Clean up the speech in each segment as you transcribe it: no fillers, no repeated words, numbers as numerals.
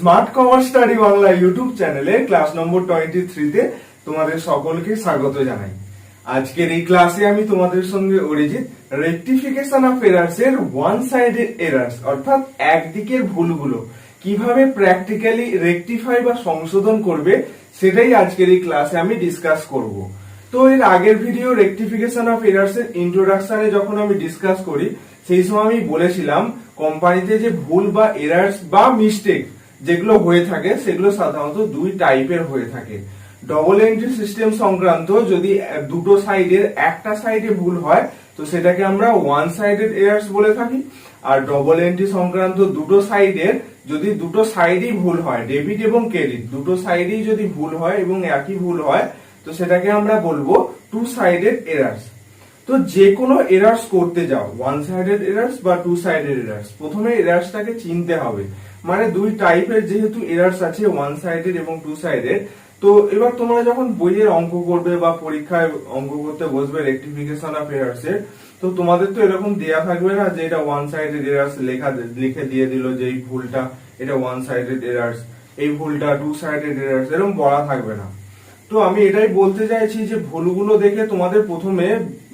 Smart commerce study Bangla YouTube চ্যানেলে class নম্বর 23 তে তোমাদের সকলকে স্বাগত জানাই। আজকের এই ক্লাসে আমি তোমাদের সঙ্গে অরিজিৎ রেকটিফিকেশন অফ এরার্স এর ওয়ান সাইডেড এরার্স অর্থাৎ একদিকের ভুলগুলো কিভাবে প্র্যাকটিক্যালি রেকটিফাই বা সংশোধন করবে সেটাই আজকের এই ক্লাসে আমি ডিসকাস করব। তো এর আগের ভিডিও রেকটিফিকেশন অফ এরার্স এর ইন্ট্রোডাকশনে যখন আমি ডিসকাস করি সেই সময় আমি বলেছিলাম কোম্পানিতে যে ভুল বা এরার্স বা মিস্টেক যেগুলো হয়ে থাকে সেগুলো সাধারণত দুই টাইপের হয়ে থাকে। ডবল এন্ট্রি সিস্টেম সংক্রান্ত যদি দুটো সাইডের একটা সাইডে ভুল হয় তো সেটাকে আমরা ওয়ান সাইডেড এরার্স বলে থাকি। আর ডবল এন্ট্রি সংক্রান্ত দুটো সাইডের যদি দুটো সাইডেই ভুল হয়, ডেবিট এবং ক্রেডিট দুটো সাইডেই যদি ভুল হয় এবং একই ভুল হয় তো সেটাকে আমরা বলবো টু সাইডেড এরার্স। তো যে কোনো এরার্স করতে যাও, ওয়ান সাইডেড এরার্স বা টু সাইডেড এরার্স, প্রথমে এরার্সটাকে চিনতে হবে। মানে দুই টাইপের যেহেতু এরার্স আছে, ওয়ান সাইডেড এবং টু সাইডেড। তো এবার তোমরা যখন বইয়ের অঙ্ক করবে বা পরীক্ষায় অঙ্ক করতে বসবে রেকটিফিকেশন অফ এরার্স এর, তো তোমাদের তো এরকম দেয়া থাকবে না যে এটা ওয়ান সাইডেড এরার্স লিখে দিয়ে দিল যে এই ভুলটা এটা ওয়ান সাইডেড এরার্স, এই ভুলটা টু সাইডেড এরার্স, এরকম বলা থাকবে না। তো আমি এটাই বলতে চাইছি যে ভুলগুলো দেখে তোমাদের প্রথমে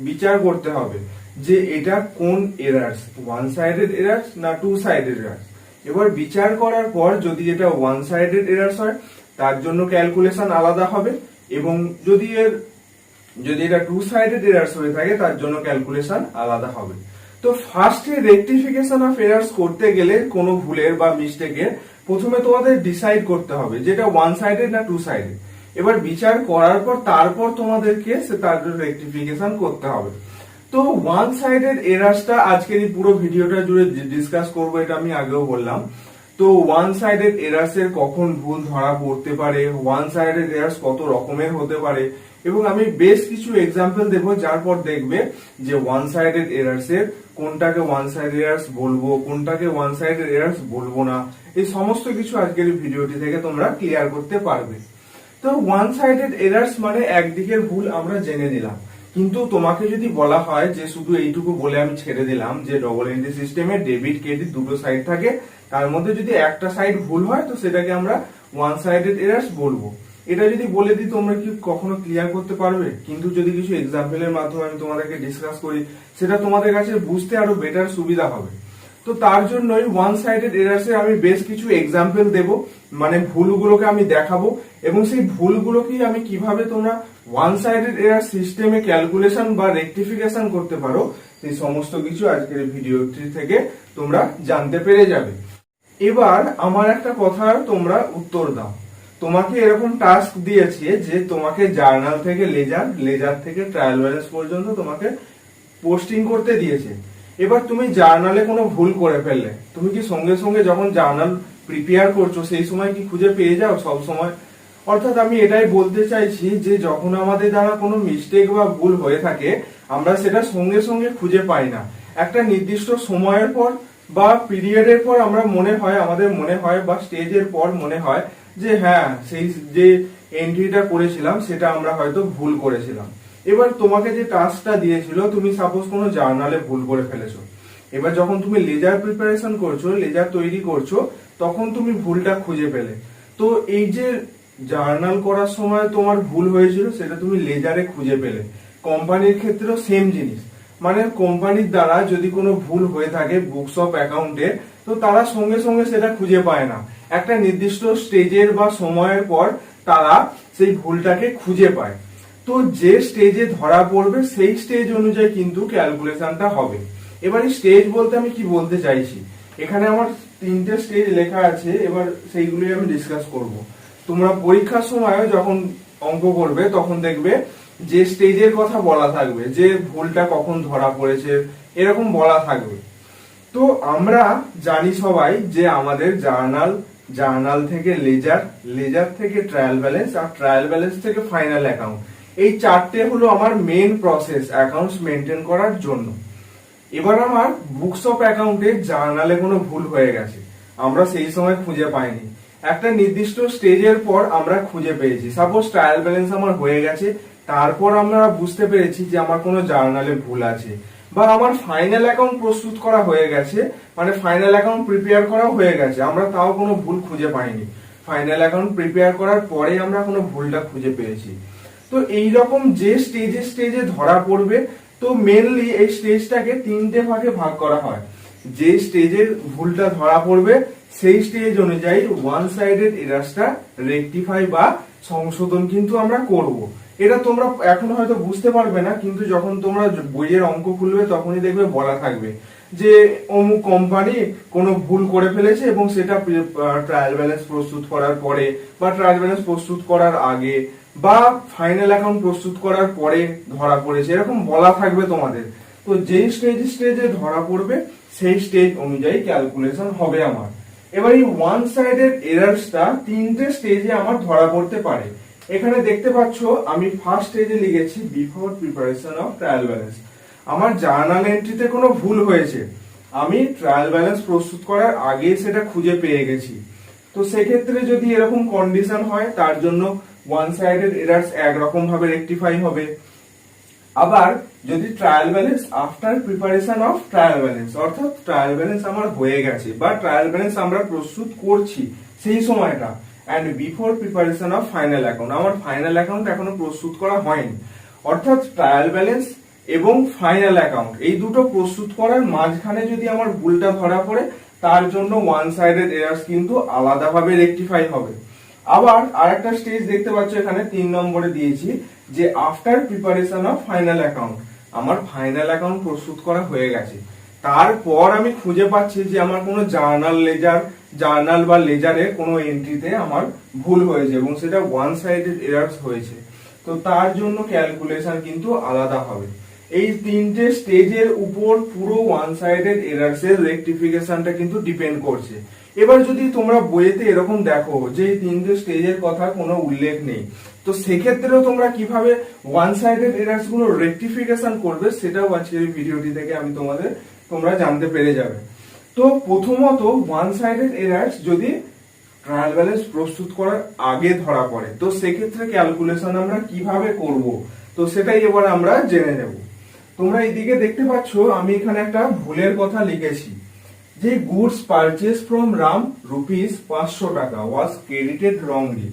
বিচার করতে হবে যে এটা কোন এরার্স, ওয়ান সাইডেড এরার্স না টু সাইডেড এরার্স। এবার বিচার করার পর যদি এটা ওয়ান সাইডেড এরার্স হয় তার জন্য ক্যালকুলেশন আলাদা হবে, এবং যদি এটা টু সাইডেড এরার্স হয়ে থাকে তার জন্য ক্যালকুলেশন আলাদা হবে। তো ফার্স্টে রেকটিফিকেশন অফ এরার্স করতে গেলে কোনো ভুলের বা মিস্টেকের প্রথমে তোমাদের ডিসাইড করতে হবে যে এটা ওয়ান সাইডেড না টু সাইডেড। এবার বিচার করার পর তারপর তোমাদেরকে তার রেকটিফিকেশন করতে হবে। তো ওয়ান সাইডেড এরার্সটা আজকের এই পুরো ভিডিওটা জুড়ে ডিসকাস করবো, এটা আমি আগেও বললাম। তো ওয়ান সাইডেড এরার্স এর কখন ভুল ধরা পড়তে পারে, ওয়ান সাইডেড এরার্স কত রকমের হতে পারে, এবং আমি বেশ কিছু এক্সাম্পল দেবো যার পর দেখবে যে ওয়ান সাইডেড এরার্স এর কোনটাকে ওয়ান সাইডেড এরার্স বলবো, কোনটাকে ওয়ান সাইডেড এরার্স বলবো না। এই সমস্ত কিছু আজকের ভিডিওটি থেকে তোমরা ক্লিয়ার করতে পারবে। তো ওয়ান সাইডেড এরার্স মানে একদিকের ভুল আমরা জেনে নিলাম, কিন্তু তোমাকে যদি বলা হয় যে শুধু এইটুকু বলে আমি ছেড়ে দিলাম যে ডবল এন্ট্রি সিস্টেমে ডেবিট ক্রেডিট দুটো সাইড থাকে, তার মধ্যে যদি একটা সাইড ভুল হয় তো সেটাকে আমরা ওয়ান সাইডেড এরার্স বলবো। এটা যদি বলে দিই তোমরা কি কখনো ক্লিয়ার করতে পারবে? কিন্তু যদি কিছু এক্সাম্পলের মাধ্যমে আমি তোমাদেরকে ডিসকাস করি সেটা তোমাদের কাছে বুঝতে আরো বেটার সুবিধা হবে। তো তার জন্যই ওয়ান সাইডেড এরার্সে আমি বেশ কিছু এক্সাম্পল দেব, মানে ভুলগুলোকে আমি দেখাবো, এবং সেই ভুলগুলোকে আমি কিভাবে তোমরা ওয়ান সাইডেড এরার সিস্টেমে ক্যালকুলেশন বা রেকটিফিকেশন করতে পারো সেই সমস্ত কিছু আজকের ভিডিওটি থেকে তোমরা জানতে পেরে যাবে। এবার আমার একটা কথার তোমরা উত্তর দাও। তোমাকে এরকম টাস্ক দিয়েছে যে তোমাকে জার্নাল থেকে লেজার থেকে ট্রায়াল ব্যালেন্স পর্যন্ত তোমাকে পোস্টিং করতে দিয়েছে। এবার তুমি জার্নালে কোনো ভুল করে ফেললে, তুমি কি সঙ্গে সঙ্গে যখন জার্নাল প্রিপেয়ার করছো সেই সময় কি খুঁজে পেয়ে যাও সব সময়? অর্থাৎ আমি এটাই বলতে চাইছি যে যখন আমাদের দ্বারা কোনো মিস্টেক বা ভুল হয়ে থাকে আমরা সেটা সঙ্গে সঙ্গে খুঁজে পাই না। একটা নির্দিষ্ট সময়ের পর বা পিরিয়ডের পর আমাদের মনে হয় বা স্টেজের পর মনে হয় যে হ্যাঁ সেই যে এন্ট্রিটা করেছিলাম সেটা আমরা হয়তো ভুল করেছিলাম। এবার তোমাকে যে টাস্কটা দিয়েছিল, তুমি সাপোজ কোনো জার্নালে ভুল করে ফেলেছো। এবার যখন তুমি লেজার প্রিপারেশন করছো, লেজার তৈরি করছো, তখন তুমি ভুলটা খুঁজে পেলে। তো এই যে জার্নাল করার সময় তোমার ভুল হয়েছিল সেটা তুমি লেজারে খুঁজে পেলে। কোম্পানির ক্ষেত্রেও সেম জিনিস, মানে কোম্পানির দ্বারা যদি কোনো ভুল হয়ে থাকে বুকস অফ অ্যাকাউন্টে তো তারা সঙ্গে সঙ্গে সেটা খুঁজে পায় না, একটা নির্দিষ্ট স্টেজের বা সময়ের পর তারা সেই ভুলটাকে খুঁজে পায়। তো যে স্টেজে ধরা পড়বে সেই স্টেজ অনুযায়ী কিন্তু ক্যালকুলেশনটা হবে। এবার এই স্টেজ বলতে আমি কি বলতে চাইছি, এখানে আমার তিনটে স্টেজ লেখা আছে, এবার সেইগুলোই আমি ডিসকাস করব। তোমরা পরীক্ষার সময় যখন অঙ্ক করবে তখন দেখবে যে স্টেজের কথা বলা থাকবে, যে ভুলটা কখন ধরা পড়েছে এরকম বলা থাকবে। তো আমরা জানি সবাই যে আমাদের জার্নাল থেকে লেজার থেকে ট্রায়াল ব্যালেন্স, আর ট্রায়াল ব্যালেন্স থেকে ফাইনাল অ্যাকাউন্ট, এই চারটে হলো আমার মেন প্রসেস অ্যাকাউন্টস মেনটেন করার জন্য। এবার আমার বুকস অফ অ্যাকাউন্টে জার্নালে কোনো ভুল হয়ে গেছে, আমরা সেই সময় খুঁজে পাইনি, একটা নির্দিষ্ট স্টেজের পর আমরা খুঁজে পেয়েছি। সাপোজ ট্রায়াল ব্যালেন্স আমার হয়ে গেছে, তারপর আমরা বুঝতে পেরেছি যে আমার কোনো জার্নালে ভুল আছে, বা আমার ফাইনাল অ্যাকাউন্ট প্রস্তুত করা হয়ে গেছে, মানে ফাইনাল অ্যাকাউন্ট প্রিপেয়ার করা হয়ে গেছে, আমরা তাও কোনো ভুল খুঁজে পাইনি, ফাইনাল অ্যাকাউন্ট প্রিপেয়ার করার পরে আমরা কোনো ভুলটা খুঁজে পেয়েছি। তো এই রকম যে স্টেজে ধরা পড়বে, তো মেনলি এই স্টেজটাকে তিনটে ভাগে ভাগ করা হয়। যে স্টেজে ভুলটা ধরা পড়বে সেই স্টেজ অনুযায়ী ওয়ান সাইডেড এরারসটা রেকটিফাই বা সংশোধন কিন্তু আমরা করব। এটা তোমরা এখন হয়তো বুঝতে পারবে না, কিন্তু যখন তোমরা বইয়ের অঙ্ক খুলবে তখনই দেখবে বলা থাকবে যে অমুক কোম্পানি কোনো ভুল করে ফেলেছে এবং সেটা ট্রায়াল ব্যালেন্স প্রস্তুত করার পরে বা ট্রায়াল ব্যালেন্স প্রস্তুত করার আগে বা ফাইনাল অ্যাকাউন্ট প্রস্তুত করার পরে ধরা পড়েছে, এরকম বলা থাকবে তোমাদের। তো যেই স্টেজে ধরা পড়বে সেই স্টেজ অনুযায়ী ক্যালকুলেশন হবে আমার। এবার এই ওয়ান সাইডেড এরারসটা তিনটে স্টেজে আমার ধরা পড়তে পারে। এখানে দেখতে পাচ্ছ আমি ফার্স্ট স্টেজে লিখেছি before preparation of trial balance. আমার জার্নাল এন্ট্রিতে কোনো ভুল হয়েছে, আমি ট্রায়াল ব্যালেন্স প্রস্তুত করার আগে সেটা খুঁজে পেয়ে গেছি। তো সেক্ষেত্রে যদি এরকম কন্ডিশন হয় তার জন্য ওয়ান সাইডেড এরারস একরকম ভাবে রেকটিফাই হবে। আবার যদি trial balance after preparation of trial balance, অর্থাৎ ট্রায়াল ব্যালেন্স আমার হয়ে গেছে বা ট্রায়াল ব্যালেন্স আমরা প্রস্তুত করছি সেই সময়টা, and before preparation of final account, আমার ফাইনাল অ্যাকাউন্ট এখনো প্রস্তুত করা হয়নি, অর্থাৎ ট্রায়াল ব্যালেন্স এবং ফাইনাল অ্যাকাউন্ট এই দুটো প্রস্তুত করার মাঝখানে যদি আমার ভুলটা ধরা পড়ে তার জন্য ওয়ান সাইডেড এরারস কিন্তু আলাদাভাবে রেকটিফাই হবে। আবার আরেকটা স্টেজ দেখতে পাচ্ছ এখানে 3 নম্বরে দিয়েছি যে after preparation of final account, আমার ফাইনাল অ্যাকাউন্ট প্রস্তুত করা হয়ে গেছে, তারপর আমি খুঁজে পাচ্ছি যে আমার কোনো জার্নাল বা লেজারে কোনো এন্ট্রিতে আমার ভুল হয়েছে এবং সেটা ওয়ান সাইডেড এরারস হয়েছে। তো তার জন্য ক্যালকুলেশন কিন্তু আলাদা হবে। এই তিনটে স্টেজের উপর পুরো ওয়ান সাইডেড এরারস এর রেকটিফিকেশনটা কিন্তু ডিপেন্ড করছে। এবার যদি তোমরা বইয়েতে এরকম দেখো যে এই তিনটে স্টেজের কথা কোনো উল্লেখ নেই, তো সেক্ষেত্রেও তোমরা কিভাবে ওয়ান সাইডেড এরারস গুলো রেকটিফিকেশন করবে সেটাও আজকের এই ভিডিওটি থেকে আমি তোমরা জানতে পেরে যাবে। তো প্রথমত ওয়ান সাইডেড এরারস যদি ট্রায়াল ব্যালেন্স প্রস্তুত করার আগে ধরা পড়ে তো সেক্ষেত্রে ক্যালকুলেশন আমরা কিভাবে করব, তো সেটাই এবার আমরা জেনে নেব। তোমরা এইদিকে দেখতে পাচ্ছ আমি এখানে একটা ভুলের কথা লিখেছি যে goods purchase from Ram ₹500 was credited wrongly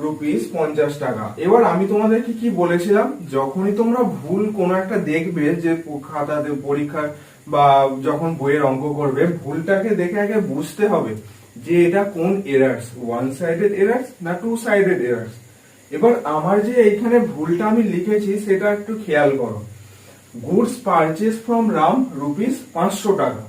₹50 টাকা। এবার আমি তোমাদেরকে কি বলেছিলাম, যখনই তোমরা ভুল কোনো একটা দেখবে যে খাতাতে পরীক্ষা বা যখন বইয়ের অঙ্ক করবে, ভুলটাকে দেখে আগে বুঝতে হবে যে এটা কোন এরারস, ওয়ান সাইডেড এরারস না টু সাইডেড এরারস। এবার আমার যে এইখানে ভুলটা আমি লিখেছি সেটা একটু খেয়াল করো, গুডস পারচেজ ফ্রম রাম ₹500 টাকা।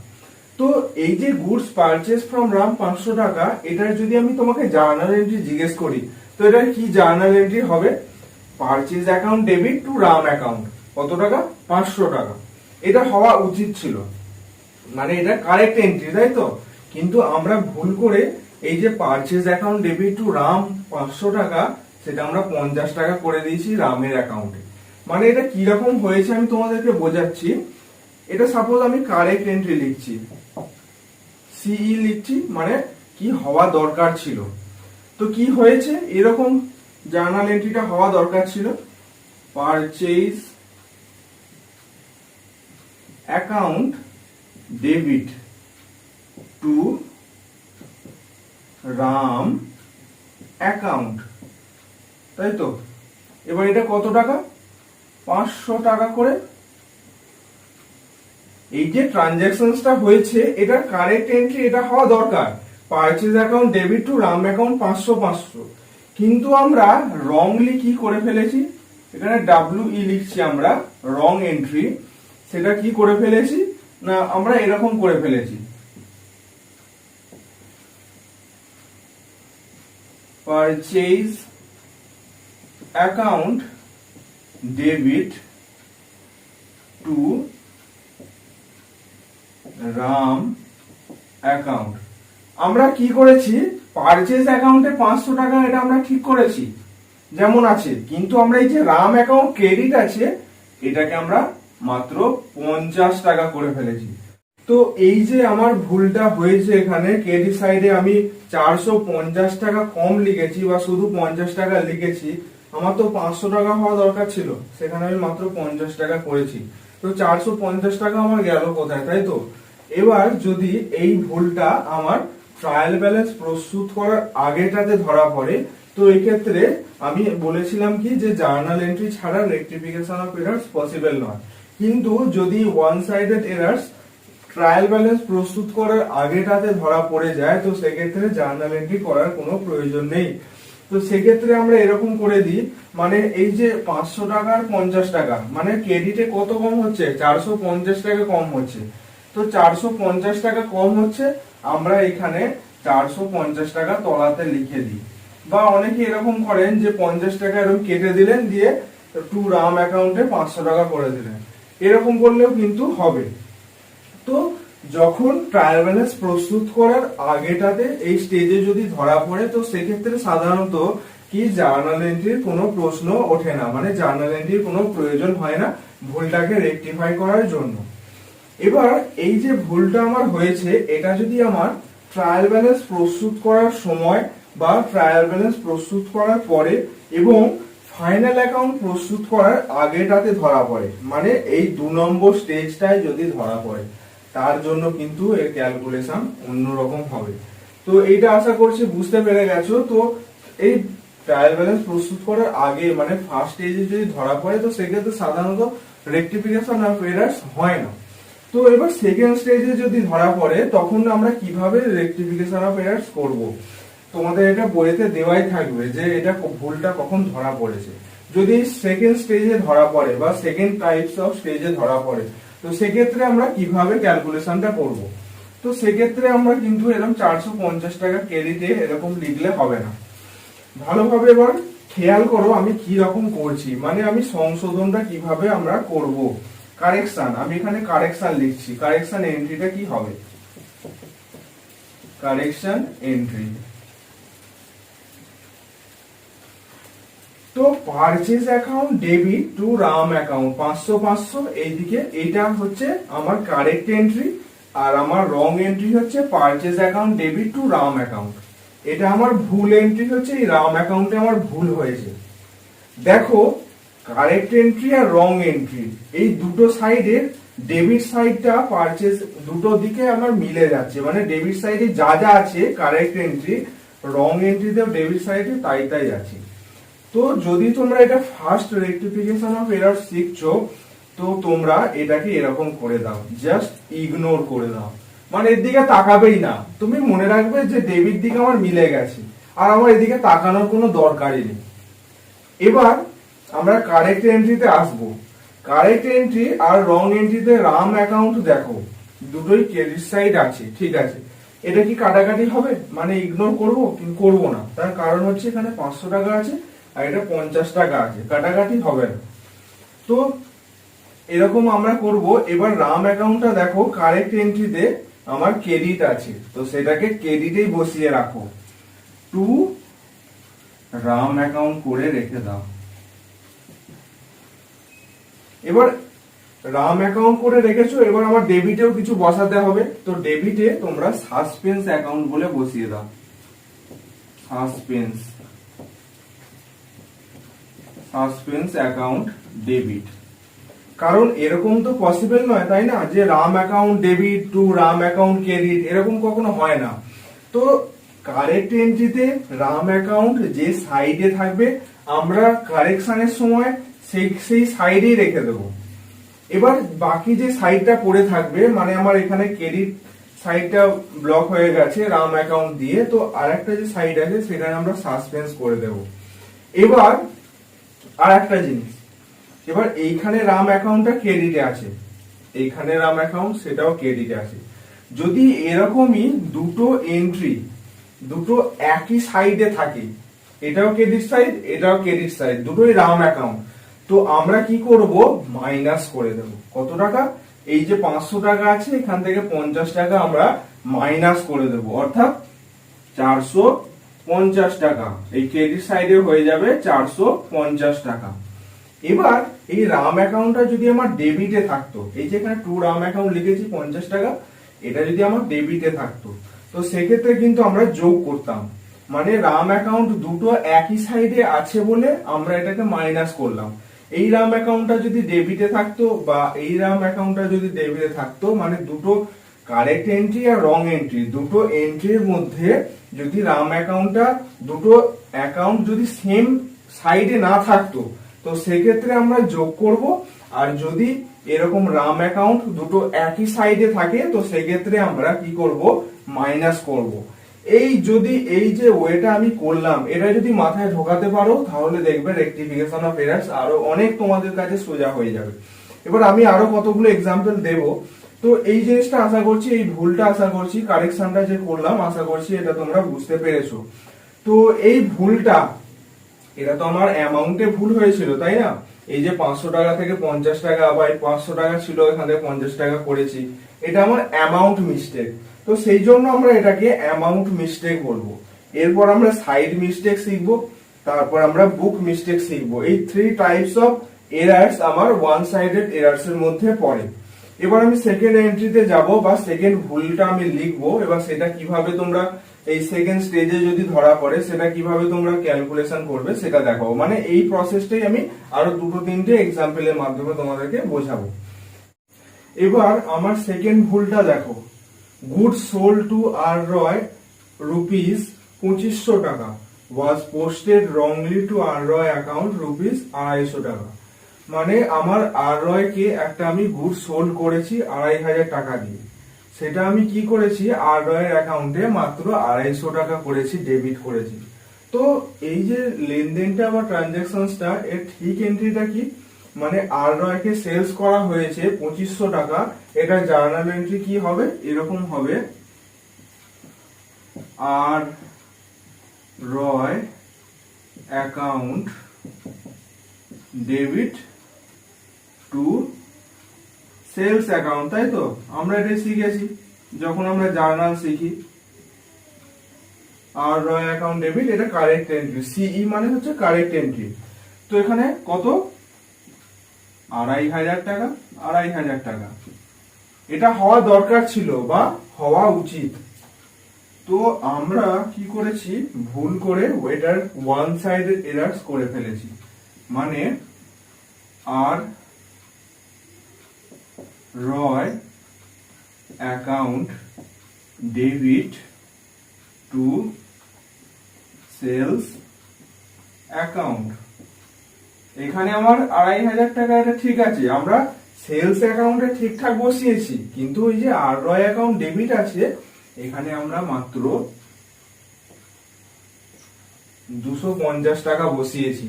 তো এই যে গুডস পারচেজ ফ্রম রাম 500 টাকা, এটার যদি আমি তোমাকে জার্নাল এন্ট্রি জিজ্ঞেস করি তো এটা কি জার্নাল এন্ট্রি হবে? Purchase account debit to Ram account, কত টাকা? 500 টাকা। এটা হওয়া উচিত ছিল, মানে এটা কারেক্ট এন্ট্রি, তাই তো? কিন্তু আমরা ভুল করে এই যে purchase account debit to Ram 500 টাকা সেটা আমরা 50 টাকা করে দিয়েছি রামের অ্যাকাউন্টে। মানে এটা কি রকম হয়েছে আমি তোমাদেরকে বোঝাচ্ছি। এটা সাপোজ আমি কারেক্ট এন্ট্রি লিখছি, সিই লিখছি, মানে কি হওয়া দরকার ছিল। তো কি হয়েছে, এরকম জার্নাল এন্ট্রিটা হওয়া দরকার ছিল, purchase account debit to Ram account, তাই তো? এবার এটা কত টাকা? 500 টাকা করে। এই যে ট্রানজাকশনসটা হয়েছে এটা কারেক্ট এন্ট্রি, এটা হওয়া দরকার, purchase account debit to Ram account 500, কিন্তু আমরা রংলি কি করে ফেলেছি, এখানে WE লিখছি আমরা, রং এন্ট্রি, সেটা কি করে ফেলেছি না আমরা এরকম করে ফেলেছি, purchase account debit to Ram account. আমরা কি করেছি, পারচেজ অ্যাকাউন্টে 500 টাকা এটা আমরা ঠিক করেছি যেমন আছে, কিন্তু আমরা এই যে রাম অ্যাকাউন্ট ক্রেডিট আছে এটাকে আমরা মাত্র 50 টাকা করে ফেলেছি। তো এই যে আমার ভুলটা হয়েছে, এখানে ক্রেডিট সাইডে আমি 450 টাকা কম লিখেছি বা শুধু 50 টাকা লিখেছি, আমার তো 500 টাকা হওয়া দরকার ছিল, সেখানে আমি মাত্র 50 টাকা করেছি। তো 450 টাকা আমার গেল কোথায়, তাই তো? এবার যদি এই ভুলটা আমার ট্রায়াল ব্যালেন্স প্রস্তুত করার আগেটাতে ধরা পড়ে, তো এই ক্ষেত্রে আমি বলেছিলাম কি যে জার্নাল এন্ট্রি ছাড়া রেকটিফিকেশন অফ এরার্স পসিবল নয়। কিন্তু যদি one sided errors trial balance প্রস্তুত করার আগেটাতে ধরা পড়ে যায়, তো সেক্ষেত্রে জার্নাল এন্ট্রি করার কোনো প্রয়োজন নেই। তো সেক্ষেত্রে আমরা এরকম করে দিই, মানে এই যে 500 টাকা আর 50 টাকা, মানে ক্রেডিটে কত কম হচ্ছে, 450 টাকা কম হচ্ছে। তো 450 টাকা কম হচ্ছে, আমরা এখানে 450 টাকা তলাতে লিখে দিই। বা অনেকে এরকম করেন যে 50 টাকা এরকম কেটে দিলেন, দিয়ে টু রাম অ্যাকাউন্টে 500 টাকা করে দিলেন, এরকম করলেও কিন্তু হবে। তো যখন ট্রায়াল ব্যালেন্স প্রস্তুত করার আগেটাতে এই স্টেজে যদি ধরা পড়ে, তো সেক্ষেত্রে সাধারণত কি জার্নাল এন্ট্রির কোনো প্রশ্ন ওঠে না, মানে জার্নাল এন্ট্রির কোনো প্রয়োজন হয় না ভুলটাকে রেকটিফাই করার জন্য। এবার এই যে ভুলটা আমার হয়েছে, এটা যদি আমার ট্রায়াল ব্যালেন্স প্রস্তুত করার সময় বা ট্রায়াল ব্যালেন্স প্রস্তুত করার পরে এবং ফাইনাল অ্যাকাউন্ট প্রস্তুত করার আগেটাতে ধরা পড়ে, মানে এই 2 নম্বর স্টেজটায় যদি ধরা পড়ে, তার জন্য কিন্তু এর ক্যালকুলেশন অন্যরকম হবে। তো এইটা আশা করছি বুঝতে পেরে গেছো। তো এই ট্রায়াল ব্যালেন্স প্রস্তুত করার আগে মানে ফার্স্ট স্টেজে যদি ধরা পড়ে, তো সেক্ষেত্রে সাধারণত রেকটিফিকেশন অফ এরার্স হয় না। তো এবার সেকেন্ড স্টেজে যদি ধরা পড়ে, তখন আমরা কিভাবে রেকটিফিকেশন অফ এরার্স করব, তোমাদের এটা বইতে দেওয়াই থাকবে যে এটা ভুলটা কখন ধরা পড়েছে। যদি সেকেন্ড স্টেজে ধরা পড়ে বা সেকেন্ড টাইপস অফ স্টেজে ধরা পড়ে, তো সেক্ষেত্রে আমরা কিভাবে ক্যালকুলেশনটা করব। তো সেক্ষেত্রে আমরা কিন্তু এরকম 450 টাকা ক্রেডিটে এরকম লিখলে হবে না। ভালোভাবে এবার খেয়াল করো আমি কি রকম করছি, মানে আমি সংশোধনটা কিভাবে আমরা করব। কারেকশন, আমি এখানে কারেকশন লিখছি। কারেকশন এন্ট্রিটা কি হবে, কারেকশন এন্ট্রি। তো purchase account debit to Ram account 500 500 এইদিকে, এটা হচ্ছে আমার কারেক্ট এন্ট্রি। আর আমার রং এন্ট্রি হচ্ছে purchase account debit to Ram account. এটা আমার ভুল এন্ট্রি হচ্ছে, এই রাম অ্যাকাউন্টে আমার ভুল হয়েছে। দেখো কারেক্ট এন্ট্রি আর রং এন্ট্রি এই দুটো সাইডের ডেবিট সাইডটা পারচেজ দুটো দিকে আমার মিলে যাচ্ছে, মানে ডেবিট সাইডে যা যা আছে কারেক্ট এন্ট্রি, রং এন্ট্রিতেও ডেবিট সাইডে তাই তাই আছে। তো যদি তোমরা এটা ফার্স্ট রেকটিফিকেশন অফ এরার শিখছো, তো তোমরা এটাকে এরকম করে দাও, জাস্ট ইগনোর করে দাও, মানে এর দিকে তাকাবেই না। তুমি মনে রাখবে যে ডেবিট দিকে আমার মিলে গেছে আর আমার এদিকে তাকানোর কোনো দরকারই নেই। এবার আমরা কারেক্ট এন্ট্রিতে আসবো। কারেক্ট এন্ট্রি আর রং এন্ট্রিতে রাম অ্যাকাউন্ট দেখো দুটোই ক্রেডিট সাইড আছে, ঠিক আছে। এটা কি কাটাকাটি হবে, মানে ইগনোর করবো? করবো না, তার কারণ হচ্ছে এখানে 500 টাকা আছে আর এটা 50 টাকা আছে, কাটাকাটি হবে না। তো এরকম আমরা করব। এবার রাম অ্যাকাউন্টটা দেখো কারেক্ট এন্ট্রিতে আমার ক্রেডিট আছে, তো সেটাকে ক্রেডিটেই বসিয়ে রাখো, টু রাম অ্যাকাউন্ট করে রেখে দাও। এবার রাম অ্যাকাউন্ট করে রেখেছো, এবার আমার ডেবিটেও কিছু বসাতে হবে। তো ডেবিটে তোমরা সাসপেন্স অ্যাকাউন্ট বলে বসিয়ে দাও, সাসপেন্স অ্যাকাউন্ট ডেবিট। কারণ এরকম তো পসিবল নয়, তাই না, যে Ram account debit to Ram account credit, এরকম কখনো হয় না। তো কারেক্ট এন্ট্রিতে রাম অ্যাকাউন্ট যে সাইডে থাকবে, আমরা কারেকশনের সময় সেই সাইডেই রেখে দেবো। এবার বাকি যে সাইডটা পড়ে থাকবে, মানে আমার এখানে ক্রেডিট সাইডটা ব্লক হয়ে গেছে রাম অ্যাকাউন্ট দিয়ে, তো আরেকটা যে সাইড আছে সেখানে আমরা সাসপেন্স করে দেব। এবার আর একটা জিনিস, এবার এইখানে রাম অ্যাকাউন্টটা ক্রেডিটে আছে, এইখানে রাম অ্যাকাউন্ট সেটাও ক্রেডিটে আছে। যদি এরকমই দুটো এন্ট্রি দুটো একই সাইডে থাকে, এটাও ক্রেডিট সাইড এটাও ক্রেডিট সাইড, দুটোই রাম অ্যাকাউন্ট, তো আমরা কি করব, মাইনাস করে দেব। কত টাকা, এই যে 500 টাকা আছে এখান থেকে 50 টাকা আমরা মাইনাস করে দেব, অর্থাৎ 450 টাকা এই ক্রেডিট সাইডে হয়ে যাবে 450 টাকা। এবার এই রাম অ্যাকাউন্টটা যদি আমার ডেবিটে থাকতো, এই যে এখানে টু রাম অ্যাকাউন্ট লিখেছি 50 টাকা, এটা যদি আমার ডেবিটে থাকতো, তো সেক্ষেত্রে কিন্তু আমরা যোগ করতাম, মানে রাম অ্যাকাউন্ট দুটো একই সাইডে আছে বলে আমরা এটাকে মাইনাস করলাম। এই রাম অ্যাকাউন্টটা যদি ডেবিটে থাকতো বা এই রাম অ্যাকাউন্টটা যদি ডেবিটে থাকতো, মানে দুটো কারেক্ট এন্ট্রি আর রং এন্ট্রি, দুটো এন্ট্রির মধ্যে যদি রাম অ্যাকাউন্টটা, দুটো অ্যাকাউন্ট যদি সেম সাইডে না থাকতো, তো সেক্ষেত্রে আমরা যোগ করব। আর যদি এরকম রাম অ্যাকাউন্ট দুটো একই সাইডে থাকে, তো সেক্ষেত্রে আমরা কি করব, মাইনাস করব। এই যদি এই যে ওয়েটা আমি করলাম, এটা যদি মাথায় ঢোকাতে পারো, তাহলে দেখবে রেকটিফিকেশন অফ এরার্স আরো অনেক তোমাদের কাছে সোজা হয়ে যাবে। এবার আমি আরো কতগুলো এক্সাম্পল দেব। তো এই জিনিসটা আশা করছি, এই ভুলটা আশা করছি, কারেকশনটা যে করলাম আশা করছি এটা তোমরা বুঝতে পেরেছো। তো এই ভুলটা, এটা তো আমার অ্যামাউন্টে ভুল হয়েছিল, তাই না? এই যে 500 টাকা থেকে 50 টাকা, বা 500 টাকা ছিল এখানে 50 টাকা করেছি, এটা আমার অ্যামাউন্ট মিস্টেক। তো সেই জন্য আমরা এটাকে অ্যামাউন্ট মিস্টেক বলবো। এরপর আমরা সাইড মিস্টেক শিখবো, তারপর আমরা বুক মিস্টেক শিখবো। এই 3 টাইপস অফ এরার্স আমার ওয়ান সাইডেড এরার্স এর মধ্যে পড়ে। এবার আমি সেকেন্ড এন্ট্রিতে যাব, বা সেকেন্ড ভুলটা আমি লিখবো। এবার সেটা কিভাবে তোমরা এই সেকেন্ড স্টেজে যদি ধরা পড়ে, সেটা কিভাবে তোমরা ক্যালকুলেশন করবে সেটা দেখাবো। মানে এই প্রসেসটাই আমি আরো দুটো তিনটে এক্সাম্পলের মাধ্যমে তোমাদেরকে বোঝাবো। এবার আমার সেকেন্ড ভুলটা দেখো, গুডস সোল্ড টু আর রয় রুপিস 2500 টাকা ওয়াজ পোস্টেড রংলি টু আর রয় অ্যাকাউন্ট রুপিস 250 টাকা। মানে আমার আর রয় কে একটা আমি গুডস সোল্ড করেছি 2500 টাকা দিয়ে, সেটা আমি কি করেছি, আর রয়ের অ্যাকাউন্টে মাত্র 250 টাকা করেছি, ডেবিট করেছি। তো এই যে লেনদেনটা বা ট্রানজাকশনসটা, এর ঠিক এন্ট্রিটা কি, মানে আর রয়কে সেলস করা হয়েছে 2500 টাকা। এটা জার্নাল এন্ট্রি কি হবে, এরকম হবে, আর Roy account debit to sales account, তাই তো? আমরা এটাই শিখেছি যখন আমরা জার্নাল শিখি। আর রয় অ্যাকাউন্ট ডেবিট, এটা কারেক্ট এন্ট্রি, সিই মানে হচ্ছে কারেক্ট এন্ট্রি। তো এখানে কত, 2500 টাকা, 2500 টাকা এটা হওয়া দরকার ছিল বা হওয়া উচিত। তো আমরা কি করেছি, ভুল করে ওয়েটার ওয়ান সাইডেড এরার্স করে ফেলেছি। মানে আর Roy account debit to sales account, এখানে আমার 2500 টাকা, এটা ঠিক আছে, আমরা সেলস অ্যাকাউন্টে ঠিকঠাক বসিয়েছি, কিন্তু ওই যে আর রয় অ্যাকাউন্ট ডেবিট আছে, এখানে আমরা মাত্র 250 টাকা বসিয়েছি।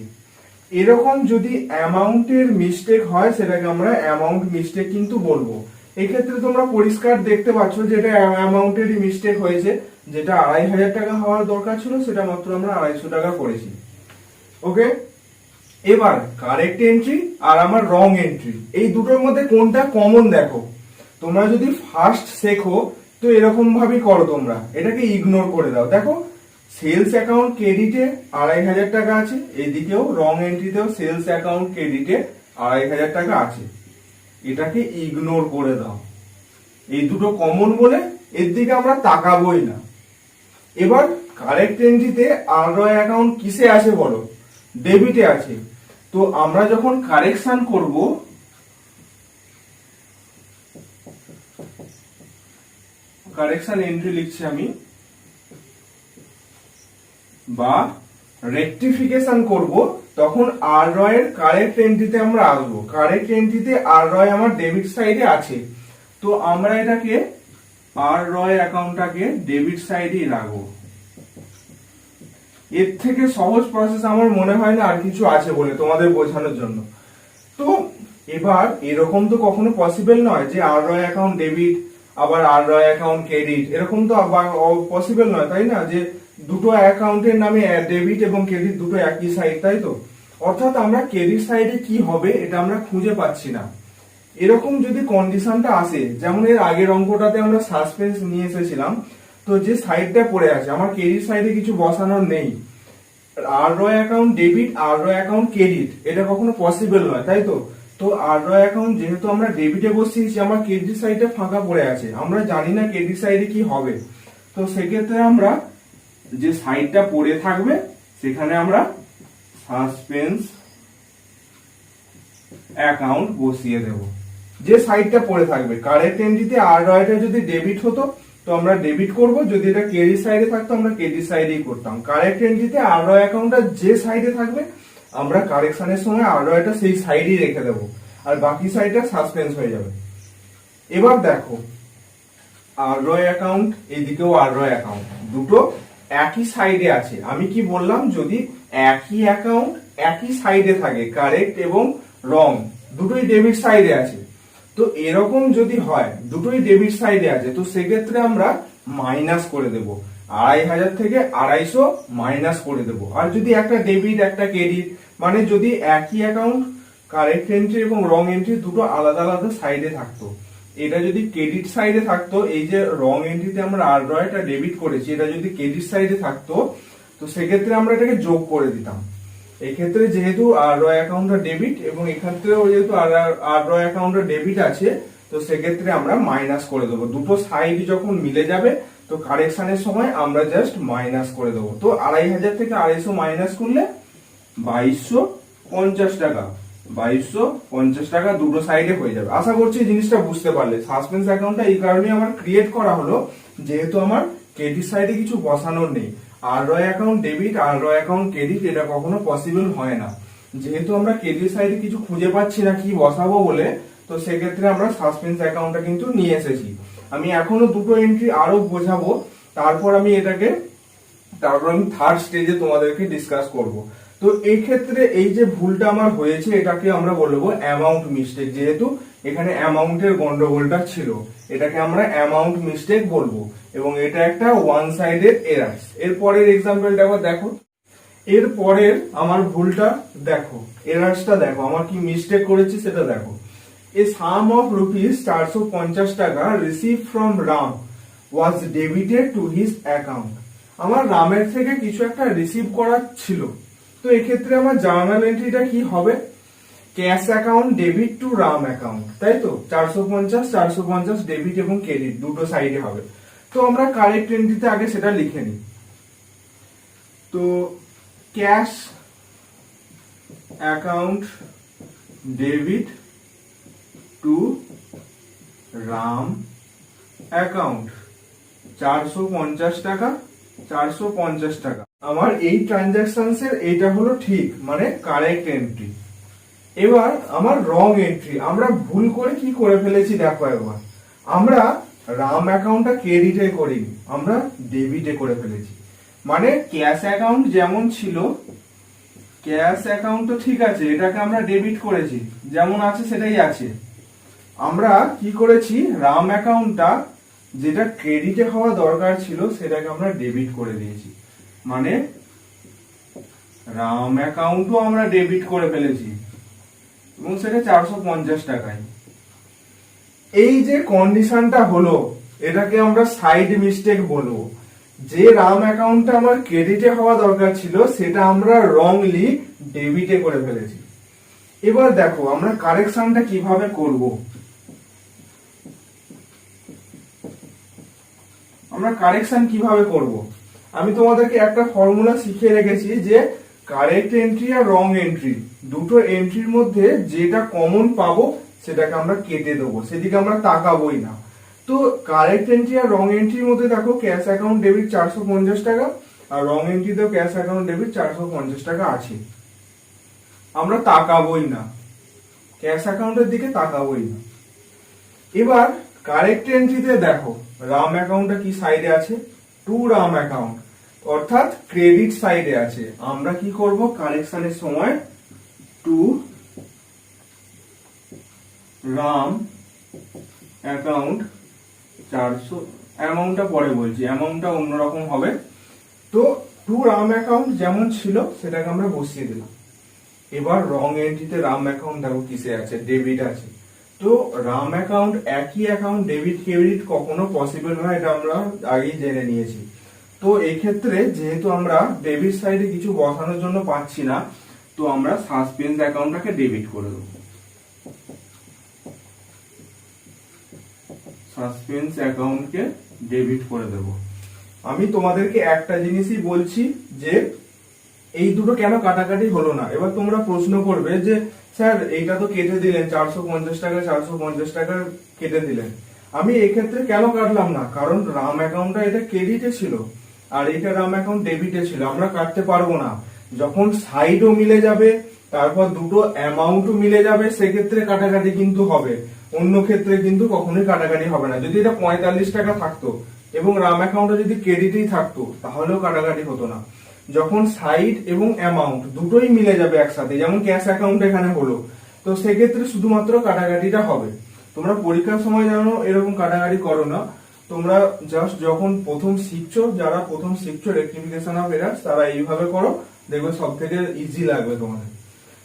এরকম যদি অ্যামাউন্টের মিস্টেক হয়, সেটাকে আমরা অ্যামাউন্ট মিস্টেক কিন্তু বলবো। এক্ষেত্রে তোমরা পরিষ্কার দেখতে পাচ্ছ যে এটা অ্যামাউন্টেরই মিস্টেক হয়েছে, যেটা 2500 টাকা হওয়ার দরকার ছিল সেটা মাত্র আমরা 250 টাকা করেছি। ওকে, এবার কারেক্ট এন্ট্রি আর আমার রং এন্ট্রি, এই দুটোর মধ্যে কোনটা কমন দেখো। তোমরা যদি ফার্স্ট শেখো তো এরকম ভাবেই করো, তোমরা এটাকে ইগনোর করে দাও। দেখো, সেলস অ্যাকাউন্ট ক্রেডিটে 2500 টাকা আছে, এদিকেও রং এন্ট্রিতেও সেলস অ্যাকাউন্ট ক্রেডিটে 2500 টাকা আছে, এটাকে ইগনোর করে দাও। এই দুটো কমন বলে এর দিকে আমরা তাকাবোই না। এবার কারেক্ট এন্ট্রিতে আর রয় অ্যাকাউন্ট কিসে আছে বলো, ডেবিটে আছে। তো আমরা যখন কারেকশন করব, কারেকশন এন্ট্রি লিখছি আমি, বা রেকটিফিকেশন করব, তখন আর রয়ের কারেক্ট এন্ট্রিতে আমরা আসবো। কারেক্ট এন্ট্রিতে আর রয় আমার ডেবিট সাইডে আছে, তো আমরা এটাকে আর রয় অ্যাকাউন্টটাকে ডেবিট সাইডেই রাখবো। এর থেকে সহজ প্রসেস আমার মনে হয় না আর কিছু আছে বলে তোমাদের বোঝানোর জন্য। তো এবার এরকম তো কখনো পসিবল নয় যে আর রয় অ্যাকাউন্ট ডেবিট আবার আর রয় অ্যাকাউন্ট ক্রেডিট, এরকম তো পসিবল নয়, তাই না? যে দুটো অ্যাকাউন্টের নামে ডেবিট এবং ক্রেডিট দুটো একই সাইড, তাই তো? অর্থাৎ আমরা ক্রেডিট সাইডে কি হবে এটা আমরা খুঁজে পাচ্ছি না। এরকম যদি কন্ডিশনটা আসে, যেমন এর আগের অঙ্কটাতে আমরা সাসপেন্স নিয়ে এসেছিলাম, তো যে সাইডটা পড়ে আছে আমার ক্রেডিট সাইডে কিছু বসানোর নেই, আর রয় অ্যাকাউন্ট ডেবিট আর রয় অ্যাকাউন্ট ক্রেডিট, এটা কখনো পসিবল নয়, তাই তো? তো আর রয় অ্যাকাউন্ট যেহেতু আমরা ডেবিটে বসিয়েছি, আমার ক্রেডিট সাইডে ফাঁকা পড়ে আছে, আমরা জানি না ক্রেডিট সাইডে কি হবে। তো সেক্ষেত্রে আমরা যে সাইডটা পড়ে থাকবে সেখানে আমরা সাসপেন্স অ্যাকাউন্ট বসিয়ে দেব। যে সাইডটা পড়ে থাকবে কারেক্ট এন্ট্রিতে ROIটা যদি ডেবিট হতো তো আমরা ডেবিট করব, যদি এটা ক্রেডিট সাইডে থাকতো আমরা ক্রেডিট সাইডেই করতাম। কারেক্ট এন্ট্রিতে ROI অ্যাকাউন্টটা যে সাইডে থাকবে আমরা কারেকশনের সময় ROIটা সেই সাইডেই রেখে দেব, আর বাকি সাইডটা সাসপেন্স হয়ে যাবে। এবার দেখো ROI অ্যাকাউন্ট, এদিকেও ROI অ্যাকাউন্ট, দুটো একই সাইডে আছে। আমি কি বললাম, যদি একই অ্যাকাউন্ট একই সাইডে থাকে, কারেক্ট এবং রং দুটোই ডেবিট সাইডে আছে, তো এরকম যদি হয় দুটোই ডেবিট সাইডে আছে, তো সেক্ষেত্রে আমরা মাইনাস করে দেব। 2500 থেকে 250 মাইনাস করে দেব। আর যদি একটা ডেবিট একটা ক্রেডিট, মানে যদি একই অ্যাকাউন্ট কারেক্ট এন্ট্রি এবং রং এন্ট্রি দুটো আলাদা আলাদা সাইডে থাকতো, এটা যদি ক্রেডিট সাইডে থাকতো, এই যে রং এন্ট্রিতে আমরা ROIটা ডেবিট করেছি, এটা যদি ক্রেডিট সাইডে থাকতো তো সেক্ষেত্রে আমরা এটাকে যোগ করে দিতাম। এই ক্ষেত্রে যেহেতু ROI অ্যাকাউন্টটা ডেবিট এবং এক্ষেত্রেও যেহেতু ROI অ্যাকাউন্টটা ডেবিট আছে, তো সেক্ষেত্রে আমরা মাইনাস করে দেবো। দুটো সাইড যখন মিলে যাবে তো কারেকশনের সময় আমরা জাস্ট মাইনাস করে দেবো। তো 2500 থেকে 250 মাইনাস করলে 2250 টাকা, 2250 টাকা দুটো সাইডে হয়ে যাবে। আশা করছি জিনিসটা বুঝতে পারলে। সাসপেন্স অ্যাকাউন্টটা এই কারণে আমার ক্রিয়েট করা হলো, যেহেতু আমার ক্রেডিট সাইডে কিছু বসানোর নেই। ROI account debit, ROI account credit এটা কখনো পসিবল হয় না। যেহেতু আমরা ক্রেডিট সাইডে কিছু খুঁজে পাচ্ছি না কি বসাবো বলে, তো সেক্ষেত্রে আমরা সাসপেন্স অ্যাকাউন্টটা কিন্তু নিয়ে এসেছি। আমি এখনো দুটো এন্ট্রি আরো বোঝাবো, তারপর আমি থার্ড স্টেজে তোমাদেরকে ডিসকাস করব। তো এই ক্ষেত্রে এই যে ভুলটা আমার হয়েছে এটাকে আমরা বলবো অ্যামাউন্ট মিস্টেক, যেহেতু এখানে অ্যামাউন্টের গন্ডগোলটা ছিল, এটাকে আমরা অ্যামাউন্ট মিস্টেক বলবো, এবং এটা একটা ওয়ান সাইডেড এরার। এর পরের এক্সাম্পলটা আবার দেখো, এর পরের আমার ভুলটা দেখো, এরারসটা দেখো, আমার কি মিস্টেক করেছি সেটা দেখো। A sum of rupees 450 টাকা received from Ram was debited to his account. আমার রামের থেকে কিছু একটা রিসিভ করার ছিল, তো এক্ষেত্রে আমার জার্নাল এন্ট্রিটা কি হবে, cash account debit to Ram account, তাই তো 450 ডেবিট এবং ক্রেডিট দুটো সাইডে হবে। তো আমরা কারেক্ট এন্ট্রিতে আগে সেটা লিখে নিই। তো cash account debit to Ram account 450 টাকা, 450 টাকা। আমার এই ট্রানজাকশনস এর এইটা হলো ঠিক, মানে কারেক্ট এন্ট্রি। এবার আমার রং এন্ট্রি, আমরা ভুল করে কি করে ফেলেছি দেখো একবার, আমরা রাম অ্যাকাউন্টটা ক্রেডিটে করিনি, আমরা ডেবিটে করে ফেলেছি। মানে ক্যাশ অ্যাকাউন্ট যেমন ছিল, ক্যাশ অ্যাকাউন্ট তো ঠিক আছে, এটাকে আমরা ডেবিট করেছি, যেমন আছে সেটাই আছে। আমরা কি করেছি, রাম অ্যাকাউন্টটা যেটা ক্রেডিটে হওয়া দরকার ছিল সেটাকে আমরা ডেবিট করে দিয়েছি, মানে রাম অ্যাকাউন্টও আমরা ডেবিট করে ফেলেছি এবং সেটা 450 টাকায়। এই যে কন্ডিশনটা হলো এটাকে আমরা সাইড মিস্টেক বলবো। যে রাম অ্যাকাউন্টটা আমার ক্রেডিটে হওয়া দরকার ছিল সেটা আমরা রংলি ডেবিটে করে ফেলেছি। এবার দেখো আমরা কারেকশনটা কিভাবে করব। আমরা কারেকশন কিভাবে করব, আমি তোমাদেরকে একটা ফর্মুলা শিখিয়ে রেখেছি যে কারেক্ট এন্ট্রি আর রং এন্ট্রি দুটো এন্ট্রির মধ্যে যেটা কমন পাবো সেটাকে আমরা কেটে দেবো, সেদিকে আমরা তাকাবোই না। তো কারেক্ট এন্ট্রি আর রং এন্ট্রির মধ্যে দেখো ক্যাশ অ্যাকাউন্ট ডেবিট 450 টাকা আর রং এন্ট্রিতেও ক্যাশ অ্যাকাউন্ট ডেবিট 450 টাকা আছে, আমরা তাকাবোই না, ক্যাশ অ্যাকাউন্টের দিকে তাকাবোই না। এবার কারেক্ট এন্ট্রিতে দেখো রাম অ্যাকাউন্টটা কি সাইডে আছে, টু রাম অ্যাকাউন্ট, অর্থাৎ ক্রেডিট সাইডে আছে। আমরা কি করব, কারেকশনের সময় টু রাম অ্যাকাউন্ট 400, অ্যামাউন্টটা পরে বলছি, অ্যামাউন্টটা অন্যরকম হবে। তো টু রাম অ্যাকাউন্ট যেমন ছিল সেটাকে আমরা বসিয়ে দিলাম। এবার রং এন্ট্রিতে রাম অ্যাকাউন্ট দেখো কিসে আছে, ডেবিট আছে। তো রাম অ্যাকাউন্ট একই অ্যাকাউন্ট ডেবিট ক্রেডিট কখনো পসিবল নয়, এটা আমরা আগেই জেনে নিয়েছি। তো এই ক্ষেত্রে যেহেতু আমরা ডেবিট সাইডে কিছু বসানোর জন্য পাচ্ছি না, তো আমরা সাসপেন্স অ্যাকাউন্টটাকে ডেবিট করে দেবো। সাসপেন্স অ্যাকাউন্টকে ডেবিট করে দেব। আমি তোমাদেরকে একটা জিনিসই বলছি যে এই দুটো কেন কাটাকাটি হলো না? এবার তোমরা প্রশ্ন করবে যে স্যার এইটা তো কেটে দিলেন 450 টাকা 450 টাকা কেটে দিলেন, আমি এক্ষেত্রে কেন কাটলাম না? কারণ রাম অ্যাকাউন্টটা এটা ক্রেডিটে ছিল আর এটা রাম অ্যাকাউন্ট ডেবিটে ছিল, আমরা কাটতে পারবো না। যখন সাইডও মিলে যাবে, তারপর দুটো অ্যামাউন্টও মিলে যাবে, সেক্ষেত্রে কাটাকাটি কিন্তু হবে, অন্য ক্ষেত্রে কিন্তু কখনোই কাটাকাটি হবে না। যদি এটা 45 টাকা থাকতো এবং রাম অ্যাকাউন্টে যদি ক্রেডিটেই থাকতো তাহলেও কাটাকাটি হতো না। যখন সাইড এবং অ্যামাউন্ট দুটোই মিলে যাবে একসাথে, যেমন ক্যাশ অ্যাকাউন্ট এখানে হলো, তো সেক্ষেত্রে শুধুমাত্র কাটাকাটিটা হবে। তোমরা পরীক্ষার সময় জানো এরকম কাটাকাটি করো না, তোমরা জাস্ট যখন প্রথম শিখছো, যারা প্রথম শিখছো রেক্টিফিকেশন অফ এরার্স, তারা এইভাবে করো, দেখবে সব থেকে ইজি লাগবে তোমাদের।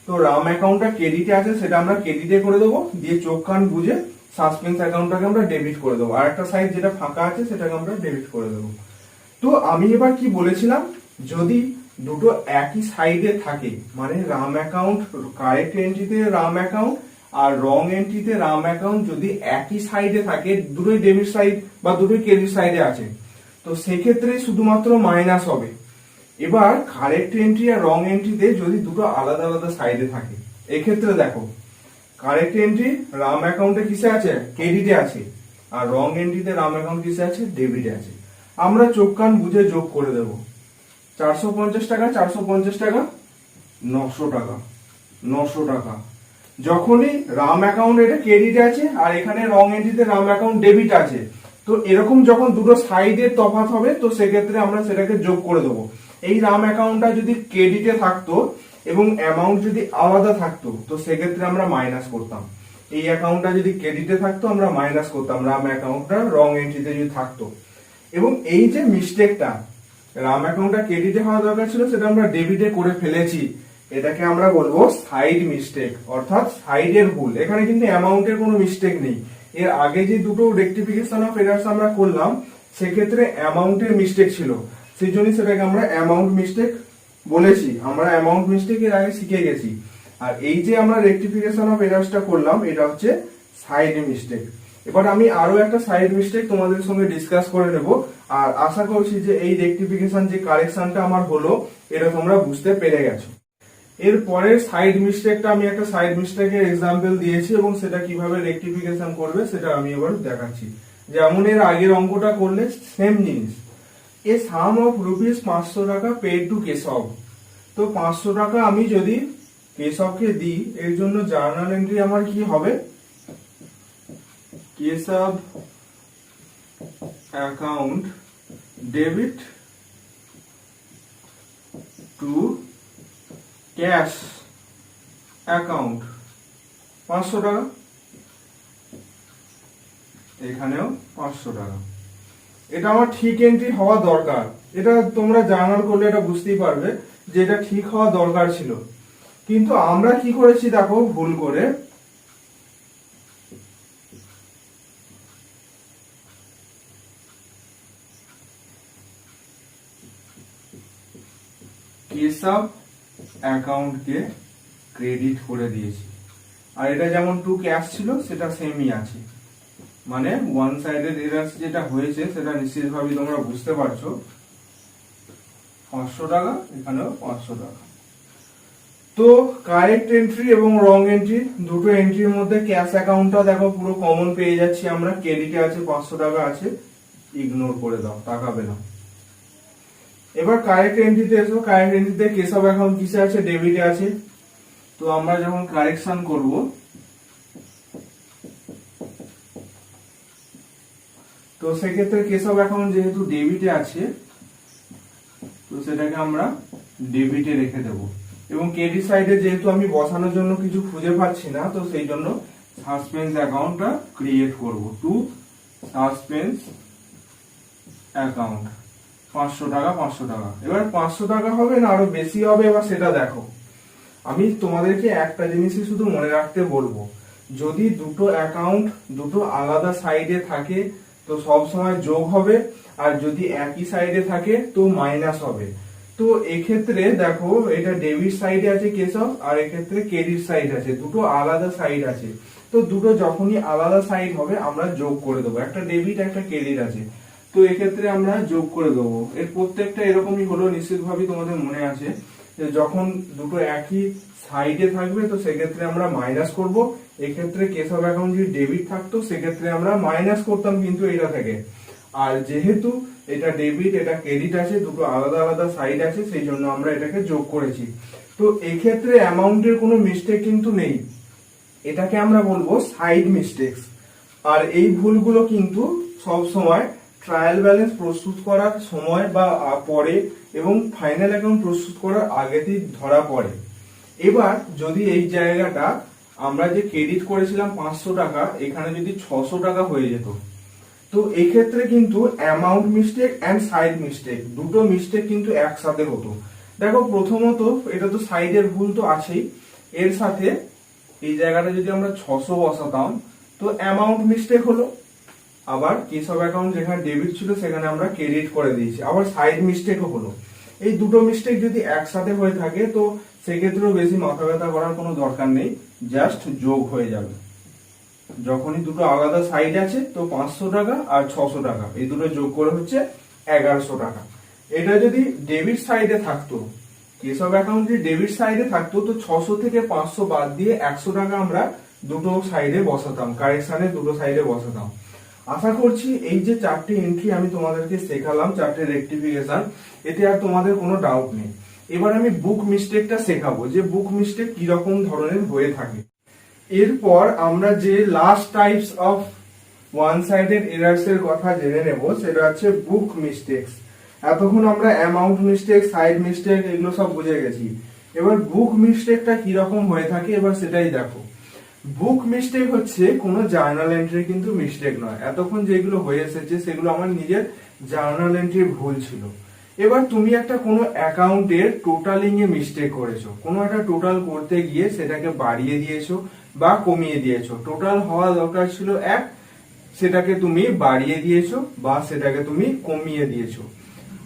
তো রাম অ্যাকাউন্টটা ক্রেডিটে আছে, সেটা আমরা ক্রেডিটে করে দেবো, দিয়ে চোখ কান বুঝে সাসপেন্স অ্যাকাউন্টটাকে আমরা ডেবিট করে দেবো, আর একটা সাইড যেটা ফাঁকা আছে সেটাকে আমরা ডেবিট করে দেবো। তো আমি এবার কি বলেছিলাম, যদি দুটো একই সাইডে থাকে, মানে রাম অ্যাকাউন্ট কারেক্ট এন্ট্রিতে রাম অ্যাকাউন্ট আর রং এন্ট্রিতে রাম অ্যাকাউন্ট যদি একই সাইডে থাকে, দুটোই ডেবিট সাইড বা দুটোই ক্রেডিট সাইডে আছে, তো সেক্ষেত্রে শুধুমাত্র মাইনাস হবে। এবার কারেক্ট এন্ট্রি আর রং এন্ট্রিতে যদি দুটো আলাদা আলাদা সাইডে থাকে, এক্ষেত্রে দেখো কারেক্ট এন্ট্রি রাম অ্যাকাউন্টে কিসে আছে? ক্রেডিটে আছে, আর রং এন্ট্রিতে রাম অ্যাকাউন্ট কিসে আছে? ডেবিটে আছে। আমরা চোখ কান বুঝে যোগ করে দেব, 450 টাকা 450 টাকা 900 টাকা 900 টাকা। যখনই রাম অ্যাকাউন্ট এটা ক্রেডিটে আছে আর এখানে রং এন্ট্রিতে রাম অ্যাকাউন্ট ডেবিট আছে, তো এরকম যখন দুটো সাইডের তফাৎ হবে, তো সেক্ষেত্রে আমরা সেটাকে যোগ করে দেবো। এই রাম অ্যাকাউন্টটা যদি ক্রেডিটে থাকতো এবং অ্যামাউন্ট যদি আলাদা থাকতো, তো সেক্ষেত্রে আমরা মাইনাস করতাম। এই অ্যাকাউন্টটা যদি ক্রেডিটে থাকতো আমরা মাইনাস করতাম, রাম অ্যাকাউন্টটা রং এন্ট্রিতে যদি থাকতো। এবং এই যে মিস্টেকটা, রাম অ্যাকাউন্টটা ক্রেডিটে হওয়া দরকার ছিল, সেটা আমরা ডেবিটে করে ফেলেছি, এটাকে আমরা বলবো সাইড মিস্টেক, অর্থাৎ সাইডের ভুল। এখানে কিন্তু অ্যামাউন্টের কোনো মিস্টেক নেই। এর আগে যে দুটো রেক্টিফিকেশন অফ এরার্স আমরা করলাম, সেক্ষেত্রে অ্যামাউন্টের মিস্টেক ছিল, সেই জন্য সেটাকে আমরা অ্যামাউন্ট মিস্টেক বলেছি। আমরা অ্যামাউন্ট মিস্টেক এর আগে শিখে গেছি। আর এই যে আমরা রেক্টিফিকেশন অফ এরার্সটা করলাম, এটা হচ্ছে সাইড মিস্টেক। এবার আমি আরো একটা সাইড মিস্টেক তোমাদের সঙ্গে ডিসকাস করে নেব, আর আশা করছি যে এই রেক্টিফিকেশন যে কারেকশনটা আমার হলো, এটা তোমরা বুঝতে পেরে গেছো। এর পরের সাইড মিস্টেকটা আমি একটা সাইড মিস্টেকের এক্সাম্পল দিয়েছি এবং সেটা কিভাবে রেক্টিফিকেশন করবে সেটা আমি এবার দেখাচ্ছি। যেমন এর আগের অঙ্কটা করলে সেম জিনিস, এ সাম অফ রুপিস 500 টাকা পেড টু কেশব। তো 500 টাকা আমি যদি কেশবকে দিই, এর জন্য জার্নাল এন্ট্রি আমার কি হবে? Keshab account debit to cash account 500 টাকা, এখানেও 500 টাকা। এটা আমার ঠিক এন্ট্রি হওয়া দরকার, এটা তোমরা জার্নাল করলে এটা বুঝতেই পারবে যে এটা ঠিক হওয়া দরকার ছিল। কিন্তু আমরা কি করেছি দেখো, ভুল করে কেশব অ্যাকাউন্টকে ক্রেডিট করে দিয়েছি, আর এটা যেমন টু ক্যাশ ছিল সেটা সেমই আছে। মানে ওয়ান সাইডেড এরার্স যেটা হয়েছে সেটা নিশ্চিতভাবে তোমরা বুঝতে পারছো। 500 টাকা, এখানেও 500 টাকা। তো কারেক্ট এন্ট্রি এবং রং এন্ট্রি দুটো এন্ট্রির মধ্যে ক্যাশ অ্যাকাউন্টটা দেখো পুরো কমন পেয়ে যাচ্ছি আমরা, ক্রেডিটে আছে 500 টাকা আছে, ইগনোর করে দাও, তাকাবে না। এবার কারেক্ট এন্ট্রিতে এসো, কারেক্ট এন্ট্রিতে কেশব অ্যাকাউন্ট কিসে আছে? ডেবিটে আছে। তো আমরা যখন কারেকশন করব, তো সেক্ষেত্রে কেশব অ্যাকাউন্ট যেহেতু ডেবিটে আছে, তো সেটাকে আমরা ডেবিটে রেখে দেব। এবং ক্রেডিট সাইডে যেহেতু আমি বসানোর জন্য কিছু খুঁজে পাচ্ছি না, তো সেই জন্য সাসপেন্স অ্যাকাউন্টটা ক্রিয়েট করব, টু সাসপেন্স অ্যাকাউন্ট 500 টাকা 500 টাকা। এবার 500 টাকা হবে না আরো বেশি হবে, এবার সেটা দেখো। আমি তোমাদেরকে একটা জিনিসই শুধু মনে রাখতে বলবো, যদি দুটো অ্যাকাউন্ট দুটো আলাদা সাইডে থাকে তো সব সময় যোগ হবে, আর যদি একই সাইডে থাকে তো মাইনাস হবে। তো এক্ষেত্রে দেখো, এটা ডেবিট সাইডে আছে কেশব, আর এক্ষেত্রে ক্রেডিট সাইড আছে, দুটো আলাদা সাইড আছে। তো দুটো যখনই আলাদা সাইড হবে আমরা যোগ করে দেবো, একটা ডেবিট একটা ক্রেডিট আছে, তো এক্ষেত্রে আমরা যোগ করে দেবো। এর প্রত্যেকটা এরকমই হলো, নিশ্চিতভাবে তোমাদের মনে আছে যে যখন দুটো একই সাইডে থাকবে তো সেক্ষেত্রে আমরা মাইনাস করব। এক্ষেত্রে কেস অফ অ্যাকাউন্ট যদি ডেবিট থাকতো সেক্ষেত্রে আমরা মাইনাস করতাম কিন্তু এটা থেকে। আর যেহেতু এটা ডেবিট এটা ক্রেডিট আছে, দুটো আলাদা আলাদা সাইড আছে, সেই জন্য আমরা এটাকে যোগ করেছি। তো এক্ষেত্রে অ্যামাউন্টের কোনো মিস্টেক কিন্তু নেই, এটাকে আমরা বলবো সাইড মিস্টেক্স। আর এই ভুলগুলো কিন্তু সব সময় ট্রায়াল ব্যালেন্স প্রস্তুত করার সময় বা পরে এবং ফাইনাল অ্যাকাউন্ট প্রস্তুত করার আগেতেই ধরা পড়ে। এবার যদি এই জায়গাটা আমরা যে ক্রেডিট করেছিলাম 500 টাকা, এখানে যদি 600 টাকা হয়ে যেত, তো এই ক্ষেত্রে কিন্তু amount mistake and side mistake দুটো মিস্টেক কিন্তু একসাথে হতো। দেখো প্রথমত এটা তো সাইডের ভুল তো আছেই, এর সাথে এই জায়গাটা যদি আমরা 600 বসাতাম তো অ্যামাউন্ট মিস্টেক হলো, আবার কেস অফ অ্যাকাউন্ট যেখানে ডেবিট ছিল সেখানে আমরা ক্রেডিট করে দিয়েছি, আবার সাইড মিস্টেকও হলো। এই দুটো মিস্টেক যদি একসাথে হয়ে থাকে তো সেক্ষেত্রেও বেশি মাথা ব্যথা করার কোনো দরকার নেই, জাস্ট যোগ হয়ে যাবে। যখনই দুটো আলাদা সাইড আছে তো 500 টাকা আর 600 টাকা এই দুটো যোগ করে হচ্ছে 1100 টাকা। এটা যদি ডেবিট সাইডে থাকতো, কেস অফ অ্যাকাউন্ট যদি ডেবিট সাইডে থাকতো তো 600 থেকে 500 বাদ দিয়ে 100 টাকা আমরা দুটো সাইডে বসাতাম, কারেকশনে দুটো সাইডে বসাতাম। আশা করছি এই যে 4টি এন্ট্রি আমি তোমাদেরকে শেখালাম, 4টে রেকটিফিকেশন, এতে আর তোমাদের কোনো ডাউট নেই। এবার আমি বুক মিস্টেকটা শেখাবো যে বুক মিস্টেক কি রকম ধরনের হয়ে থাকে। এরপর আমরা যে last types of one sided errors এর কথা জেনে নেব, সেটা হচ্ছে বুক মিস্টেক্স। এতক্ষণ আমরা অ্যামাউন্ট মিস্টেক, সাইড মিস্টেক এগুলো সব বুঝে গেছি। এবার বুক মিস্টেকটা কি রকম হয়ে থাকে এবার সেটাই দেখো। বুক মিস্টেক হচ্ছে কোনো জার্নাল এন্ট্রি কিন্তু মিস্টেক নয়। এতক্ষণ যেগুলো হয়ে এসেছে সেগুলো আমার নিজের জার্নাল এন্ট্রির ভুল ছিল। এবার তুমি একটা কোনো অ্যাকাউন্টের টোটালিং এ মিস্টেক করেছো, কোনো একটা টোটাল করতে গিয়ে সেটাকে বাড়িয়ে দিয়েছো বা কমিয়ে দিয়েছো। টোটাল হওয়া দরকার ছিল 1, সেটাকে তুমি বাড়িয়ে দিয়েছো বা সেটাকে তুমি কমিয়ে দিয়েছো।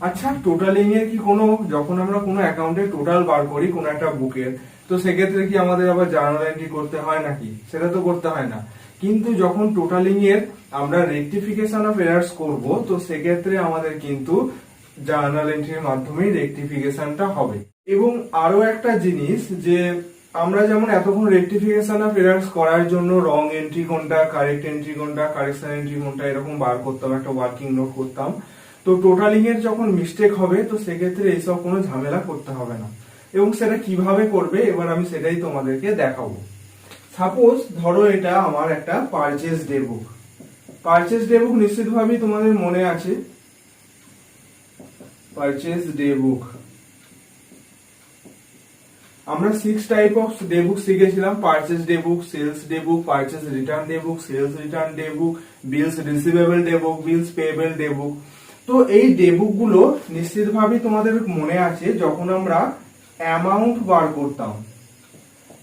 আচ্ছা, টোটালিং এর কি কোনো, যখন আমরা কোনো অ্যাকাউন্টে টোটাল বার করি কোনো একটা বুকের, তো সেক্ষেত্রে কি আমাদের আবার জার্নাল এন্ট্রি করতে হয় নাকি? সেটা তো করতে হয় না। কিন্তু যখন টোটালিং এর আমরা রেকটিফিকেশন অফ এরার্স করব তো সেক্ষেত্রে আমাদের কিন্তু জার্নাল এন্ট্রির মাধ্যমে রেকটিফিকেশনটা হবে। এবং আরো একটা জিনিস যে আমরা যেমন এতক্ষণ রেকটিফিকেশন অফ এরার্স করার জন্য রং এন্ট্রি কোনটা, কারেক্ট এন্ট্রি কোনটা, কারেকশন এন্ট্রি কোনটা এরকম বার করতাম, একটা ওয়ার্কিং নোট করতাম। তো টোটালিং এর যখন মিস্টেক হবে তো সেক্ষেত্রে এইসব কোনো ঝামেলা করতে হবে না। এবং সেটা কিভাবে করবে এবার আমি সেটাই তোমাদেরকে দেখাবো। সাপোজ ধরো এটা আমার একটা পারচেজ ডে বুক। পারচেজ ডে বুক নিশ্চিতভাবেই তোমাদের মনে আছে, পারচেজ ডে বুক আমরা 6 টাইপ অফ ডে বুক শিখেছিলাম। পারচেজ ডে বুক, সেলস ডে বুক, পারচেজ রিটার্ন ডে বুক, সেলস রিটার্ন ডে বুক, বিলস রিসিভেবল ডে বুক, বিলস পেয়েবল ডে বুক। তো এই ডে বুক গুলো নিশ্চিতভাবেই তোমাদের মনে আছে যখন আমরা অ্যামাউন্ট বার করতাম।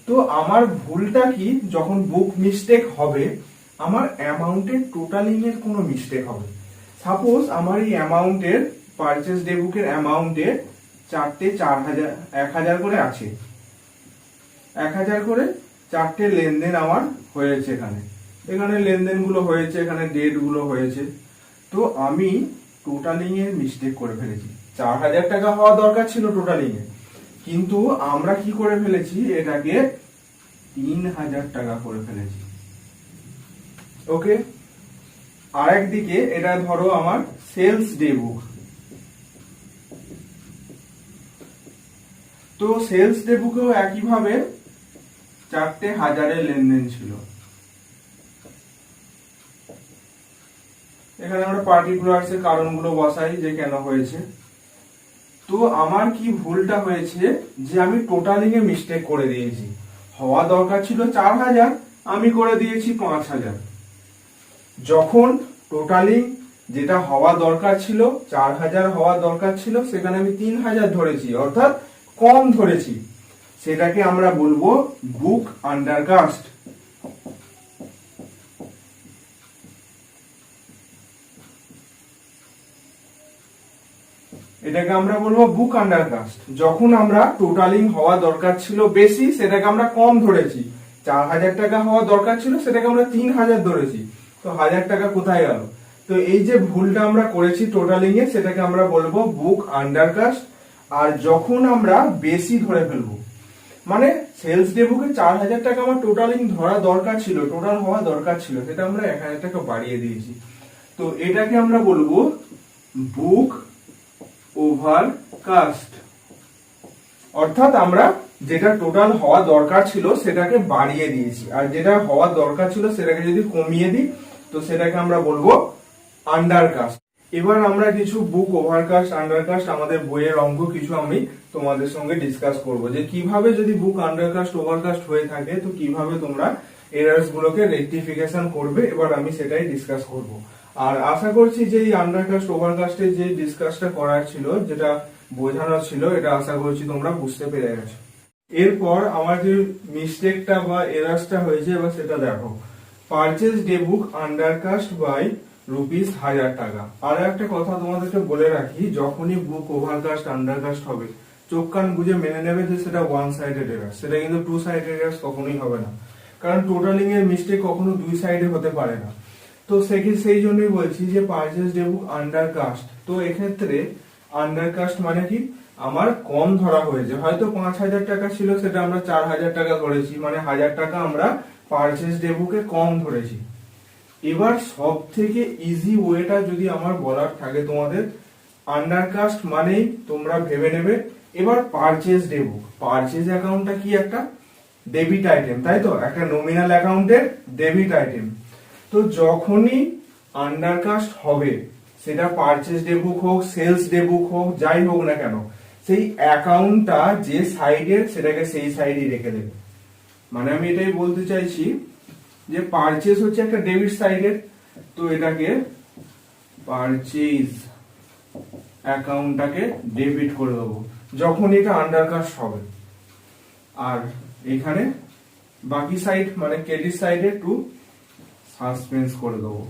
তো আমার ভুলটা কি, যখন বুক মিস্টেক হবে আমার অ্যামাউন্টের টোটালিং এর কোনো মিস্টেক হবে। সাপোজ আমার এই অ্যামাউন্টের পারচেজ ডে বুকের অ্যামাউন্টে 4টে 1000 করে আছে, 1000 করে 4টে লেনদেন আমার হয়েছে। এখানে লেনদেন গুলো হয়েছে, এখানে ডেট গুলো হয়েছে। তো আমি টোটালিং এর মিস্টেক করে ফেলেছি। 4000 টাকা হওয়া দরকার ছিল টোটালিং এ, কিন্তু আমরা কি করে ফেলেছি, এটাকে 3000 টাকা করে ফেলেছি। ওকে, আর একদিকে এটা ধরো আমার সেলস ডে বুক। তো সেলস ডে বুকেও একইভাবে 4টে 1000 লেনদেন ছিল। এখানে আমরা পার্টিকুলার্স এর কারণগুলো বসাই যে কেন হয়েছে। তো আমার কি ভুলটা হয়েছে যে আমি টোটালিং এ মিস্টেক করে দিয়েছি। হওয়া দরকার ছিল 4000, আমি করে দিয়েছি 5000। যখন টোটালিং যেটা হওয়া দরকার ছিল 4000 হওয়া দরকার ছিল, সেখানে আমি 3000 ধরেছি, অর্থাৎ কম ধরেছি। সেটাকে আমরা বলবো বুক আন্ডারকাস্ট। এটাকে আমরা বলবো বুক আন্ডারকাস্ট। যখন আমরা টোটালিং হওয়া দরকার ছিল বেশি, সেটাকে আমরা কম ধরেছি। 4000 টাকা হওয়া দরকার ছিল, সেটাকে আমরা 3000 ধরেছি। তো 1000 টাকা কোথায় গেল? তো এই যে ভুলটা আমরা করেছি টোটালিং এ, সেটাকে আমরা বলবো বুক আন্ডারকাস্ট। আর যখন আমরা বেশি ধরে ফেলবো, মানে সেলস ডে বুকে 4,000 টাকা আমার টোটালিং ধরা দরকার ছিল, টোটাল হওয়া দরকার ছিল, সেটা আমরা 1,000 টাকা বাড়িয়ে দিয়েছি। তো এটাকে আমরা বলবো বুক ওভার কাস্ট। অর্থাৎ আমরা যেটা টোটাল হওয়া দরকার ছিল সেটাকে বাড়িয়ে দিয়েছি, আর যেটা হওয়ার দরকার ছিল সেটাকে যদি কমিয়ে দিই তো সেটাকে আমরা বলবো আন্ডারকাস্ট। এবার আমরা কিছু বুক ওভারকাস্ট, আন্ডারকাস্ট, আমাদের বইয়ের অঙ্ক কিছু আমি তোমাদের সঙ্গে ডিসকাস করব, যে কিভাবে যদি বুক আন্ডারকাস্ট ওভারকাস্ট হয়ে থাকে তো কিভাবে তোমরা এরার্স গুলোকে রেকটিফিকেশন করবে। এবার আমি সেটাই ডিসকাস করব। আর আশা করছি যে এই আন্ডারকাস্ট ওভারকাস্টের যে ডিসকাসটা করার ছিল, যেটা বোঝানো ছিল, এটা আশা করছি তোমরা বুঝতে পেরে গেছো। এরপর আমার যে মিস্টেকটা বা এরার্সটা হয়েছে এবার সেটা দেখো। Purchase day book undercast by ₹1000 টাকা। আর একটা কথা তোমাদেরকে বলে রাখি, যখনই বুক ওভারকাস্ট আন্ডারকাস্ট হবে চোখ কান বুঝে মেনে নেবে যে সেটা ওয়ান সাইডেড এরার, সেটা কিন্তু টু সাইডেড এরার কখনোই হবে না। কারণ টোটালিং এর মিস্টেক কখনো দুই সাইডে হতে পারে না। তো সেই জন্যই বলছি যে পারচেজ ডে বুক আন্ডারকাস্ট, তো এক্ষেত্রে আন্ডারকাস্ট মানে কি, আমার কম ধরা হয়েছে, হয়তো 5,000 টাকা ছিল সেটা আমরা 4,000 টাকা ধরেছি, মানে 1,000 টাকা আমরা পারচেজ ডে বুকে কম ধরেছি। এবার সব থেকে ইজি ওয়েটা যদি আমার বলার থাকে তোমাদের, আন্ডারকাস্ট মানেই তোমরা ভেবে নেবে এবার পারচেজ ডে বুক, পারচেজ অ্যাকাউন্টটা কি, একটা ডেবিট আইটেম, তাই তো, একটা নমিনাল অ্যাকাউন্টের ডেবিট আইটেম। তো যখনই আন্ডারকাস্ট হবে, সেটা পারচেজ ডে বুক হোক, সেলস ডে বুক হোক, যাই হোক না কেন, সেই অ্যাকাউন্টটা যে সাইডের সেটাকে সেই সাইডেই রেখে দেবে। মানে আমি এটাই বলতে চাইছি যে পারচেজ হচ্ছে একটা ডেবিট সাইডের, তো এটাকে পারচেজ অ্যাকাউন্টটাকে ডেবিট করে দেবো যখন এটা আন্ডারকাস্ট হবে। আর এখানে বাকি সাইড মানে ক্রেডিট সাইডে টু সাসপেন্স করে দেবো,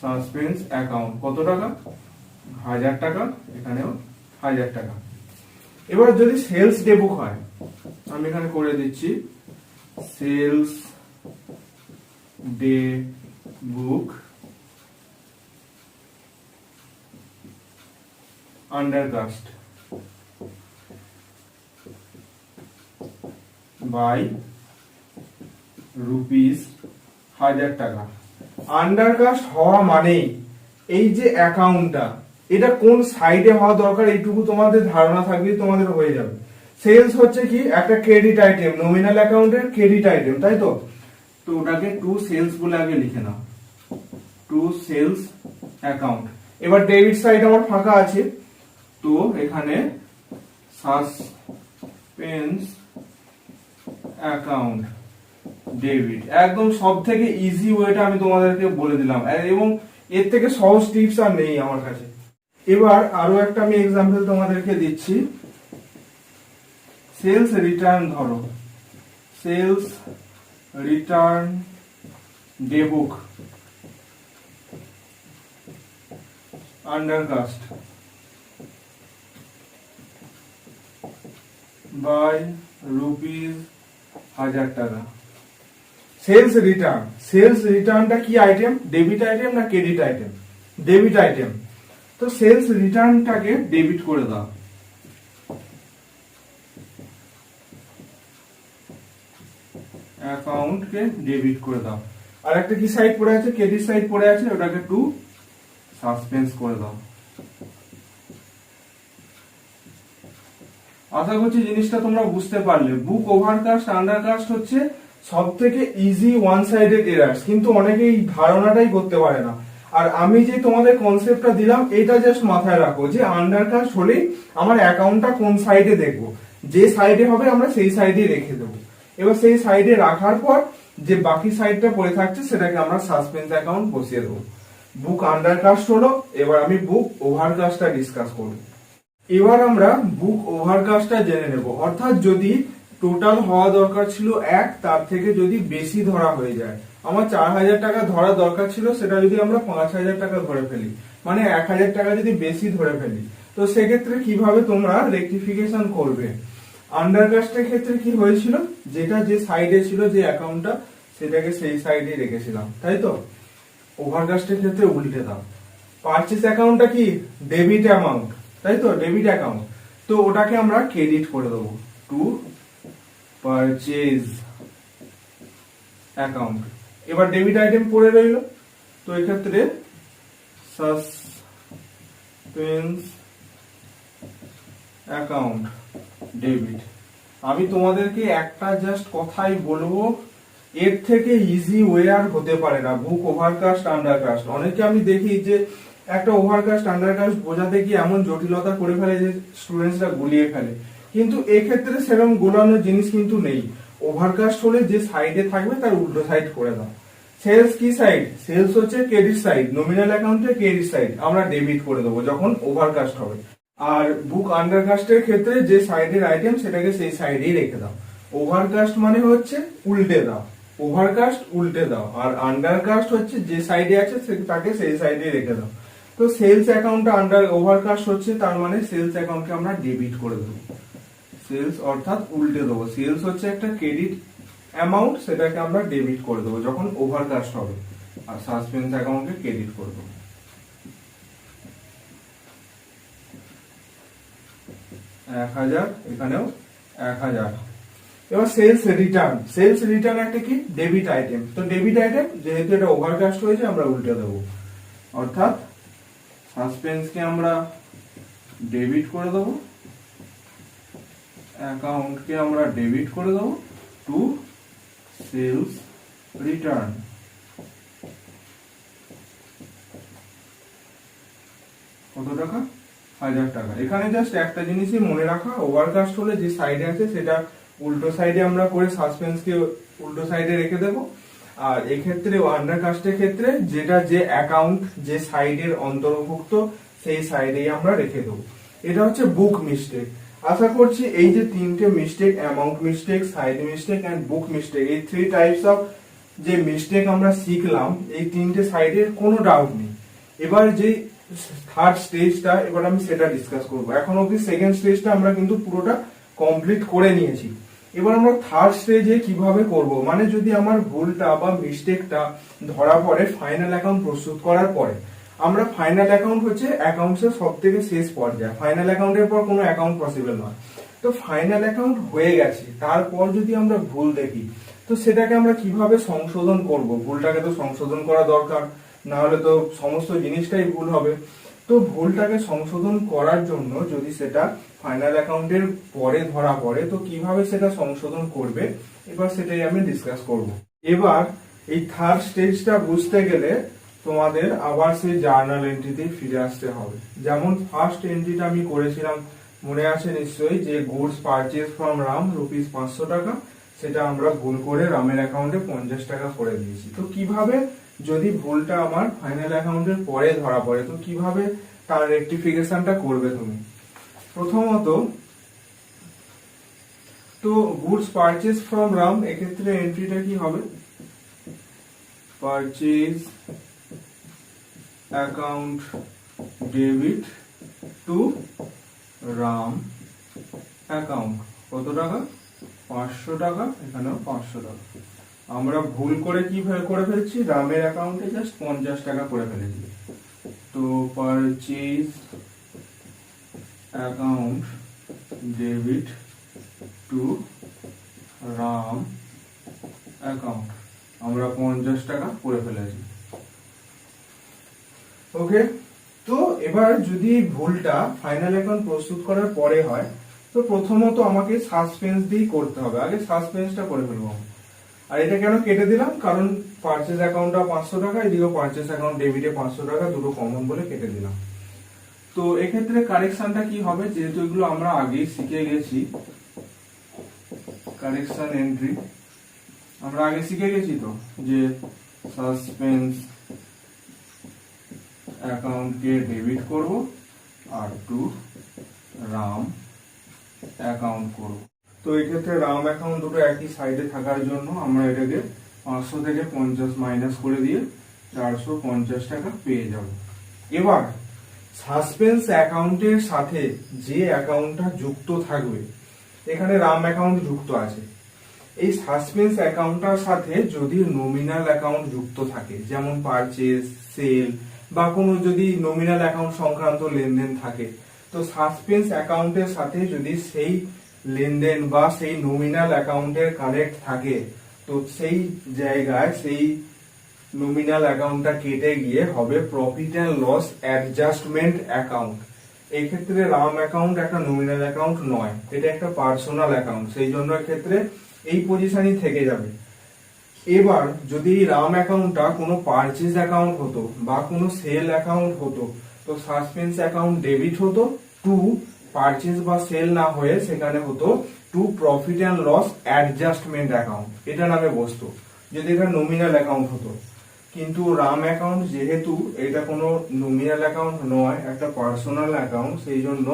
সাসপেন্স অ্যাকাউন্ট। কত টাকা? 1,000 টাকা, এখানেও 1,000 টাকা। এবার যদি সেলস ডে বুক হয়, আমি এখানে করে দিচ্ছি sales day book undercast by ₹1,000 টাকা। আন্ডারকাস্ট হওয়া মানেই এই যে অ্যাকাউন্টটা, এটা কোন সাইডে হওয়া দরকার এইটুকু তোমাদের ধারণা থাকলে তোমাদের হয়ে যাবে। সেলস হচ্ছে কি, একটা ক্রেডিট আইটেম, নমিনাল অ্যাকাউন্টের ক্রেডিট আইটেম, তাই তো। তো ওটাকে টু সেলস বলে আগে লিখে নাও, টু সেলস অ্যাকাউন্ট। এবার ডেবিট সাইড আমার ফাঁকা আছে, তো এখানে সাসপেন্স অ্যাকাউন্ট ডেবিট। একদম সব থেকে ইজি ওয়েটা আমি তোমাদেরকে বলে দিলাম, এবং এর থেকে সহজ টিপস আর নেই আমার কাছে। এবার আরো একটা আমি এক্সাম্পল তোমাদেরকে দিচ্ছি। সেলস রিটার্ন ধরো, sales return day book undercast by ₹1,000 টাকা। সেলস রিটার্ন, সেলস রিটার্নটা কি আইটেম, ডেবিট আইটেম না ক্রেডিট আইটেম? Debit item. তো সেলস রিটার্নটাকে ডেবিট করে দাও, অ্যাকাউন্টকে ডেবিট করে দাও। আর একটা কি সাইড পড়ে আছে, ক্রেডিট সাইড পড়ে আছে, ওটাকে টু সাসপেন্স করে দাও। আশা করছি জিনিসটা তোমরা বুঝতে পারলে। বুক ওভারকাস্ট আন্ডারকাস্ট হচ্ছে সব থেকে ইজি ওয়ান সাইডেড এরার্স, কিন্তু অনেকে এই ধারণাটাই করতে পারে না। আর আমি যে তোমাদের কনসেপ্টটা দিলাম এটা জাস্ট মাথায় রাখো যে আন্ডারকাস্ট হলেই আমার অ্যাকাউন্টটা কোন সাইডে দেখবো, যে সাইডে হবে আমরা সেই সাইডে রেখে দেবো। এবার সেই সাইডে রাখার পর যে বাকি সাইডটা পড়ে থাকছে সেটাকে আমরা সাসপেন্স অ্যাকাউন্ট বসিয়ে দেবো। বুক আন্ডারকাস্ট হলো, এবার আমি বুক ওভারকাস্টটা ডিসকাস করব। এবার আমরা বুক ওভারকাস্টটা জেনে নেব। অর্থাৎ যদি টোটাল হওয়া দরকার ছিল 1, তার থেকে যদি বেশি ধরা হয়ে যায়, আমার 4,000 টাকা ধরা দরকার ছিল, সেটা যদি আমরা 5,000 টাকা ধরে ফেলি, মানে 1,000 টাকা যদি বেশি ধরে ফেলি, তো সেক্ষেত্রে কিভাবে তোমরা রেকটিফিকেশন করবে? আন্ডারকাস্টের ক্ষেত্রে কি হয়েছিল, যেটা যে সাইডে ছিল যে অ্যাকাউন্টটা সেটাকে সেই সাইডে রেখেছিলাম, তাই তো। ওভারকাস্টের ক্ষেত্রে উল্টে দাও, পারচেজ অ্যাকাউন্টটা কি ডেবিট অ্যামাউন্ট, তাই তো, ডেবিট অ্যাকাউন্ট। তো ওটাকে আমরা ক্রেডিট করে দেবো টু পারচেজ অ্যাকাউন্ট। এবার ডেবিট আইটেম পড়ে রইল, তো এক্ষেত্রে সাসপেন্স অ্যাকাউন্ট ডেবিট। আমি তোমাদেরকে একটা জাস্ট কথাই বলবো, এর থেকে ইজি ওয়ে আর হতে পারে না বুক ওভারকাস্ট আন্ডারকাস্ট। অনেকে আমি দেখি যে একটা ওভারকাস্ট আন্ডারকাস্ট বোঝাতে কি এমন জটিলতা করে ফেলে যে স্টুডেন্টসরা গুলিয়ে ফেলে, কিন্তু এক্ষেত্রে সেরকম গোলানোর জিনিস কিন্তু নেই। ওভারকাস্ট হলে যে সাইডে থাকবে তার উল্টো সাইড করে দাও। সেলস কি সাইড? সেলস হচ্ছে ক্রেডিট সাইড, নমিনাল অ্যাকাউন্টে ক্রেডিট সাইড, আমরা ডেবিট করে দেবো যখন ওভারকাস্ট হবে। আর বুক আন্ডারকাস্টের ক্ষেত্রে যে সাইডের আইটেম সেটাকে সেই সাইডেই রেখে দাও। ওভারকাস্ট মানে হচ্ছে উল্টে দাও, ওভারকাস্ট উল্টে দাও, আর আন্ডারকাস্ট হচ্ছে যে সাইডে আছে তাকে সেই সাইডে রেখে দাও। তো সেলস অ্যাকাউন্টটা আন্ডার ওভারকাস্ট হচ্ছে, তার মানে সেলস অ্যাকাউন্টকে আমরা ডেবিট করে দেবো। সেলস অর্থাৎ উল্টে দেবো, সেলস হচ্ছে একটা ক্রেডিট অ্যামাউন্ট, সেটাকে আমরা ডেবিট করে দেবো যখন ওভারকাস্ট হবে, আর সাসপেন্স অ্যাকাউন্টকে ক্রেডিট করে দেবো। 1000, এখানেও 1000। এবার সেলস রিটার্ন, সেলস রিটার্ন একটা কি ডেবিট আইটেম, তো ডেবিট আইটেম যেহেতু এটা ওভারকাস্ট হয়েছে আমরা উল্টে দেবো, অর্থাৎ সাসপেন্সকে আমরা ডেবিট করে দেবো, অ্যাকাউন্টকে আমরা ডেবিট করে দেবো টু সেলস রিটার্ন। কত টাকা? 1000 টাকা। এখানে জাস্ট একটা জিনিসই মনে রাখা, ওভারকাস্ট হলে যে সাইডে আছে সেটা উল্টো সাইডে আমরা করে সাসপেন্সকে উল্টো সাইডে রেখে দেবো, আর এক্ষেত্রে আন্ডারকাস্টের ক্ষেত্রে যেটা যে অ্যাকাউন্ট যে সাইডের অন্তর্ভুক্ত সেই সাইডেই আমরা রেখে দেবো। এটা হচ্ছে বুক মিস্টেক। আশা করছি এই যে তিনটে mistake, amount mistake, side mistake and book mistake, এই 3 টাইপস অফ যে মিস্টেক আমরা শিখলাম, এই তিনটে সাইডের কোনো ডাউট নেই। এবার যে থার্ড স্টেজটা এবার আমি সেটা ডিসকাস করব। এখন অবধি সেকেন্ড স্টেজটা আমরা কিন্তু পুরোটা কমপ্লিট করে নিয়েছি। এবার আমরা থার্ড স্টেজে কিভাবে করব, মানে যদি আমার ভুলটা বা মিস্টেকটা ধরা পড়ে ফাইনাল অ্যাকাউন্ট প্রস্তুত করার পরে। আমরা ফাইনাল অ্যাকাউন্ট হচ্ছে অ্যাকাউন্টসের সব থেকে শেষ পর্যায়ে, ফাইনাল অ্যাকাউন্টের পর কোনো অ্যাকাউন্ট পসিবল নয়। তো ফাইনাল অ্যাকাউন্ট হয়ে গেছে, তারপর যদি আমরা ভুল দেখি তো সেটাকে আমরা কিভাবে সংশোধন করব। ভুলটাকে তো সংশোধন করা দরকার, না হলে তো সমস্ত জিনিসটাই ভুল হবে। তো ভুলটাকে সংশোধন করার জন্য যদি সেটা ফাইনাল অ্যাকাউন্টের পরে ধরা পড়ে তো কিভাবে সেটা সংশোধন করবে, এবার সেটাই আমি ডিসকাস করব। এবার এই থার্ড স্টেজটা বুঝতে গেলে তোমাদের আবার সেই জার্নাল এন্ট্রিতে ফিরে আসতে হবে। যেমন ফার্স্ট এন্ট্রিটা আমি করেছিলাম, মনে আছে নিশ্চয়ই, যে goods purchase from Ram rupees 500 টাকা, সেটা আমরা ভুল করে রামের অ্যাকাউন্টে 50 টাকা করে দিয়েছি। তো কিভাবে যদি ভুলটা আমার ফাইনাল অ্যাকাউন্টের পরে ধরা পড়ে তো কিভাবে তার রেকটিফিকেশনটা করবে তুমি। প্রথমত তো গুডস পারচেজ ফ্রম রাম, এক্ষেত্রে এন্ট্রিটা কি হবে, purchase account debit to Ram account. কত টাকা? 500 টাকা, এখানেও 500 টাকা। আমরা ভুল করে কি করে ফেলছি, রামের অ্যাকাউন্টে জাস্ট 50 টাকা করে ফেলেছি। তো purchase account debit to Ram account, আমরা 50 টাকা করে ফেলেছি। ওকে, তো এবার যদি ভুলটা ফাইনাল অ্যাকাউন্ট প্রস্তুত করার পরে হয় তো প্রথমত আমাকে সাসপেন্স দিয়ে করতে হবে, আগে সাসপেন্সটা করে ফেলবো। আর এটা কেন কেটে দিলাম, কারণ পারচেজ অ্যাকাউন্টটা 500 টাকা, এদিকে পারচেজ অ্যাকাউন্ট ডেবিটে 500 টাকা, দুটো কমন বলে কেটে দিলাম। তো এক্ষেত্রে কারেকশনটা কি হবে, যেহেতু এগুলো আমরা আগেই শিখে গেছি, কারেকশন এন্ট্রি আমরা আগে শিখে গেছি, তো যে সাসপেন্স অ্যাকাউন্টকে ডেবিট করব আর টু রাম অ্যাকাউন্ট করব। তো এক্ষেত্রে রাম অ্যাকাউন্ট দুটো একই সাইডে থাকার জন্য আমরা এটাকে 500 থেকে 50 মাইনাস করে দিয়ে 450 টাকা পেয়ে যাব। এবার সাসপেন্স অ্যাকাউন্টের সাথে যে অ্যাকাউন্টটা যুক্ত থাকবে, এখানে রাম অ্যাকাউন্ট যুক্ত আছে, এই সাসপেন্স অ্যাকাউন্টটার সাথে যদি নমিনাল অ্যাকাউন্ট যুক্ত থাকে, যেমন পারচেজ, সেল বা কোনো যদি নমিনাল অ্যাকাউন্ট সংক্রান্ত লেনদেন থাকে, তো সাসপেন্স অ্যাকাউন্টের সাথে যদি সেই লেনদেন বা সেই নমিনাল অ্যাকাউন্টের কানেক্ট থাকে, তো সেই জায়গায় সেই নমিনাল অ্যাকাউন্টটা কেটে গিয়ে হবে profit and loss adjustment account. এই ক্ষেত্রে রাম অ্যাকাউন্ট একটা নমিনাল অ্যাকাউন্ট নয়, এটা একটা পার্সোনাল অ্যাকাউন্ট, সেই জন্য ক্ষেত্রে এই পজিশনই থেকে যাবে। এবার যদি এই রাম অ্যাকাউন্টটা কোনো পারচেজ অ্যাকাউন্ট হতো বা কোনো সেল অ্যাকাউন্ট হতো, তো সাসপেন্স অ্যাকাউন্ট ডেবিট হতো টু পারচেজ বা সেল না হয়ে সেখানে হতো to profit and loss adjustment account, এটা নামে বসতো যদি এটা নমিনাল অ্যাকাউন্ট হতো। কিন্তু রাম অ্যাকাউন্ট যেহেতু এটা কোনো নমিনাল অ্যাকাউন্ট নয়, একটা পার্সোনাল অ্যাকাউন্ট, সেই জন্য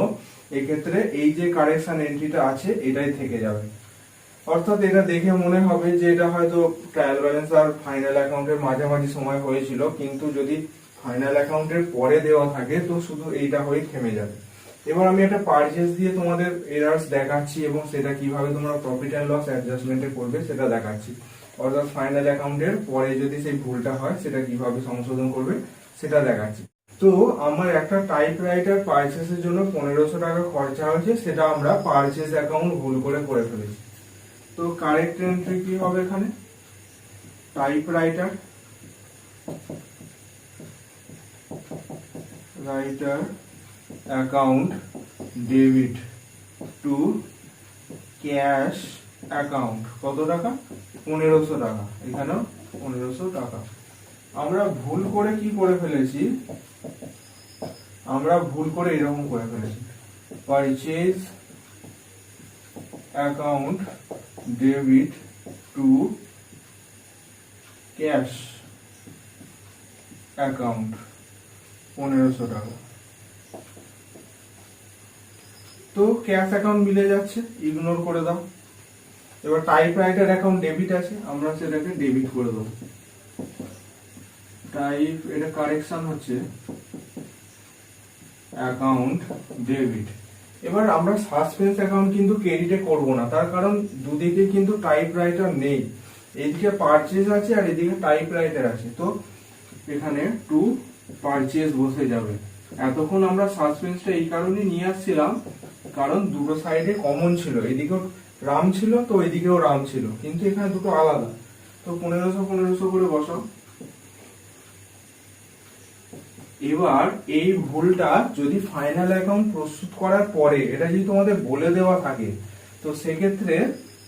এক্ষেত্রে এই যে কারেকশন এন্ট্রিটা আছে এটাই থেকে যাবে। অর্থাৎ এটা দেখে মনে হবে যে এটা হয়তো ট্রায়াল ব্যালেন্স আর ফাইনাল অ্যাকাউন্টের মাঝামাঝি সময় হয়েছিল, কিন্তু যদি ফাইনাল অ্যাকাউন্টের পরে দেওয়া থাকে তো শুধু এইটা হয়ে থেমে যাবে। এবার আমি একটা পারচেজ দিয়ে তোমাদের এরার্স দেখাচ্ছি এবং সেটা কিভাবে তোমরা প্রফিট অ্যান্ড লস অ্যাডজাস্টমেন্টে করবে সেটা দেখাচ্ছি। অর্থাৎ ফাইনাল অ্যাকাউন্টের পরে যদি সেই ভুলটা হয় সেটা কিভাবে সংশোধন করবে সেটা দেখাচ্ছি। তো আমার একটা টাইপরাইটার পারচেজের জন্য 1500 টাকা খরচা হয়েছে, সেটা আমরা পারচেজ অ্যাকাউন্ট ভুল করে ফেলেছি। তো কারেক্ট এন্ট্রি কি হবে এখানে, typewriter account debit to cash account, কত টাকা, 1500 টাকা, এখানেও 1500 টাকা। আমরা ভুল করে কি করে ফেলেছি, আমরা ভুল করে এরকম করে ফেলেছি, purchase account debit to cash account 1500 টাকা। তো ক্যাশ অ্যাকাউন্ট মিলে যাচ্ছে, ইগনোর করে দাও। এবার টাইপরাইটার অ্যাকাউন্ট ডেবিট আছে, আমরা সেটাকে ডেবিট করে দেবো। টাইপ, এটা কারেকশন হচ্ছে অ্যাকাউন্ট ডেবিট। এবার আমরা সাসপেন্স অ্যাকাউন্ট কিন্তু ক্রেডিটে করব না, তার কারণ দুদিকে কিন্তু টাইপরাইটার নেই, এইদিকে পারচেজ আছে আর এদিকে টাইপরাইটার আছে, তো এখানে টু পারচেজ বসে যাবে। এতক্ষণ আমরা সাসপেন্সটা এই কারণে নিয়ে আসছিলাম কারণ দুটো সাইডে কমন ছিল, এদিকেও রাম ছিল তো এদিকেও রাম ছিল, কিন্তু এখানে দুটো আলাদা। তো 1500 করে বসাও। এবার এই ভুলটা যদি ফাইনাল অ্যাকাউন্ট প্রস্তুত করার পরে এটা যদি তোমাদের বলে দেওয়া থাকে, তো সেক্ষেত্রে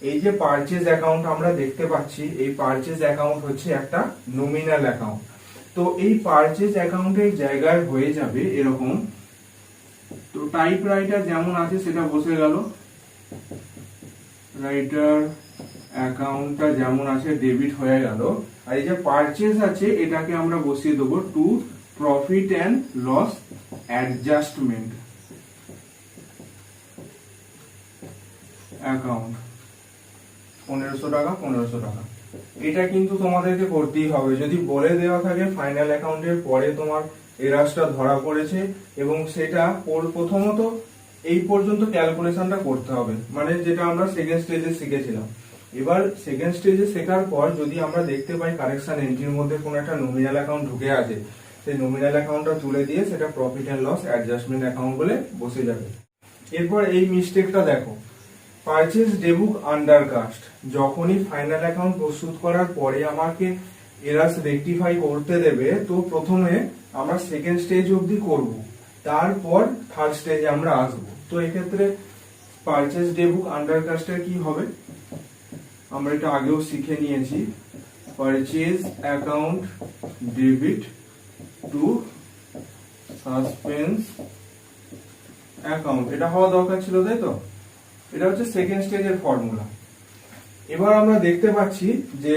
এই যে পারচেজ অ্যাকাউন্ট আমরা দেখতে পাচ্ছি, এই পারচেজ অ্যাকাউন্ট হচ্ছে একটা নমিনাল অ্যাকাউন্ট। তো এই পারচেজ অ্যাকাউন্টের জায়গায় হয়ে যাবে এরকম, তো টাইপরাইটার যেমন আছে সেটা বসে গেল, রাইটার অ্যাকাউন্টটা যেমন আছে ডেবিট হয়ে গেল, আর এই যে পারচেজ আছে এটাকে আমরা বসিয়ে দেবো to profit and loss adjustment account 1500 টাকা 1500 টাকা। এটা কিন্তু তোমাদেরকে করতেই হবে, যদি বলে দেওয়া থাকে ফাইনাল অ্যাকাউন্টের পরে তোমার এরার্সটা ধরা পড়েছে এবং সেটা প্রথমত এই পর্যন্ত ক্যালকুলেশনটা করতে হবে, মানে যেটা আমরা সেকেন্ড স্টেজে শিখেছিলাম। এবার সেকেন্ড স্টেজে শেখার পর যদি আমরা দেখতে পাই কারেকশন এন্ট্রির মধ্যে কোনো একটা নমিনাল অ্যাকাউন্ট ঢুকে আছে, সেই নমিনাল অ্যাকাউন্টটা তুলে দিয়ে সেটা profit and loss adjustment account বলে বসে যাবে। এরপর এই মিস্টেকটা দেখো, পারচেজ ডেবুক আন্ডারকাস্ট, যখনই ফাইনাল অ্যাকাউন্ট প্রস্তুত করার পরে আমাকে এরার্স রেকটিফাই করতে দেবে, তো প্রথমে আমরা সেকেন্ড স্টেজ অবধি করব, তারপর থার্ড স্টেজে আমরা আসব। তো এক্ষেত্রে পারচেজ ডেবুক আন্ডারকাস্টের কি হবে, আমরা এটা আগেও শিখে নিয়েছি, purchase account debit two suspense account, এটা হওয়া দরকার ছিল, তাই তো? এটা হচ্ছে সেকেন্ড স্টেজের ফর্মুলা। এবার আমরা দেখতে পাচ্ছি যে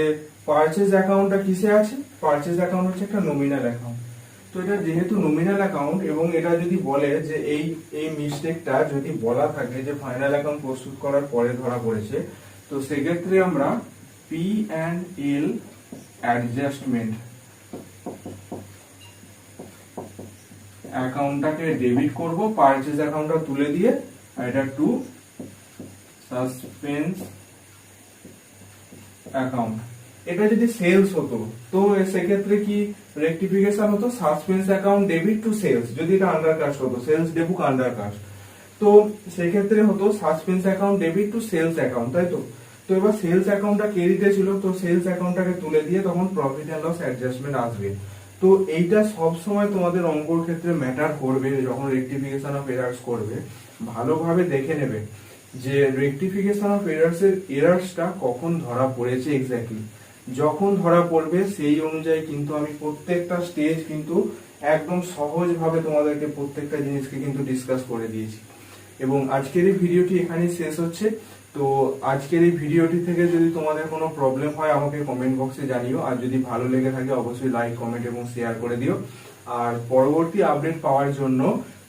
পারচেজ অ্যাকাউন্টটা কিসে আছে, পারচেজ অ্যাকাউন্ট হচ্ছে একটা নমিনাল অ্যাকাউন্ট। তো এটা যেহেতু নমিনাল অ্যাকাউন্ট এবং এটা যদি বলে যে এই মিস্টেকটা যদি বলা থাকে যে ফাইনাল অ্যাকাউন্ট প্রস্তুত করার পরে ধরা পড়েছে, তো সেক্ষেত্রে আমরা P&L অ্যাডজাস্টমেন্ট অ্যাকাউন্টটাকে ডেবিট করব, পারচেজ অ্যাকাউন্টটা তুলে দিয়ে, আর এটা টু সাসপেন্স অ্যাকাউন্ট এটা যদি সেলস হতো তো সেক্ষেত্রে কি রেক্টিফিকেশন হতো suspense account debit to sales, যদি এটা আন্ডারকাস্ট হতো সেলস ডেবুক আন্ডারকাস্ট, তো সেক্ষেত্রে হতো suspense account debit to sales account, তাই তো। তো এবার সেলস অ্যাকাউন্টটা ক্রেডিটে ছিল, তো সেলস অ্যাকাউন্টটাকে তুলে দিয়ে তখন প্রফিট এন্ড লস অ্যাডজাস্টমেন্ট আসবে। তো এইটা সব সময় তোমাদের অঙ্কর ক্ষেত্রে ম্যাটার করবে, যখন রেক্টিফিকেশন অফ এরার্স করবে ভালোভাবে দেখে নেবে যে রেক্টিফিকেশন অফ এরার্স এর এরার্সটা কখন ধরা পড়েছে এক্স্যাক্টলি। যখন ধরা পড়বে সেই অনুযায়ী কিন্তু আমি প্রত্যেকটা স্টেজ কিন্তু একদম সহজভাবে তোমাদেরকে প্রত্যেকটা জিনিসকে কিন্তু ডিসকাস করে দিয়েছি। এবং আজকের এই ভিডিওটি এখানেই শেষ হচ্ছে। তো আজকের এই ভিডিওটি থেকে যদি তোমাদের কোনো প্রবলেম হয় আমাকে কমেন্ট বক্সে জানিও, আর যদি ভালো লেগে থাকে অবশ্যই লাইক, কমেন্ট এবং শেয়ার করে দিও। আর পরবর্তী আপডেট পাওয়ার জন্য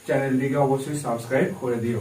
চ্যানেলটিকে অবশ্যই সাবস্ক্রাইব করে দিও।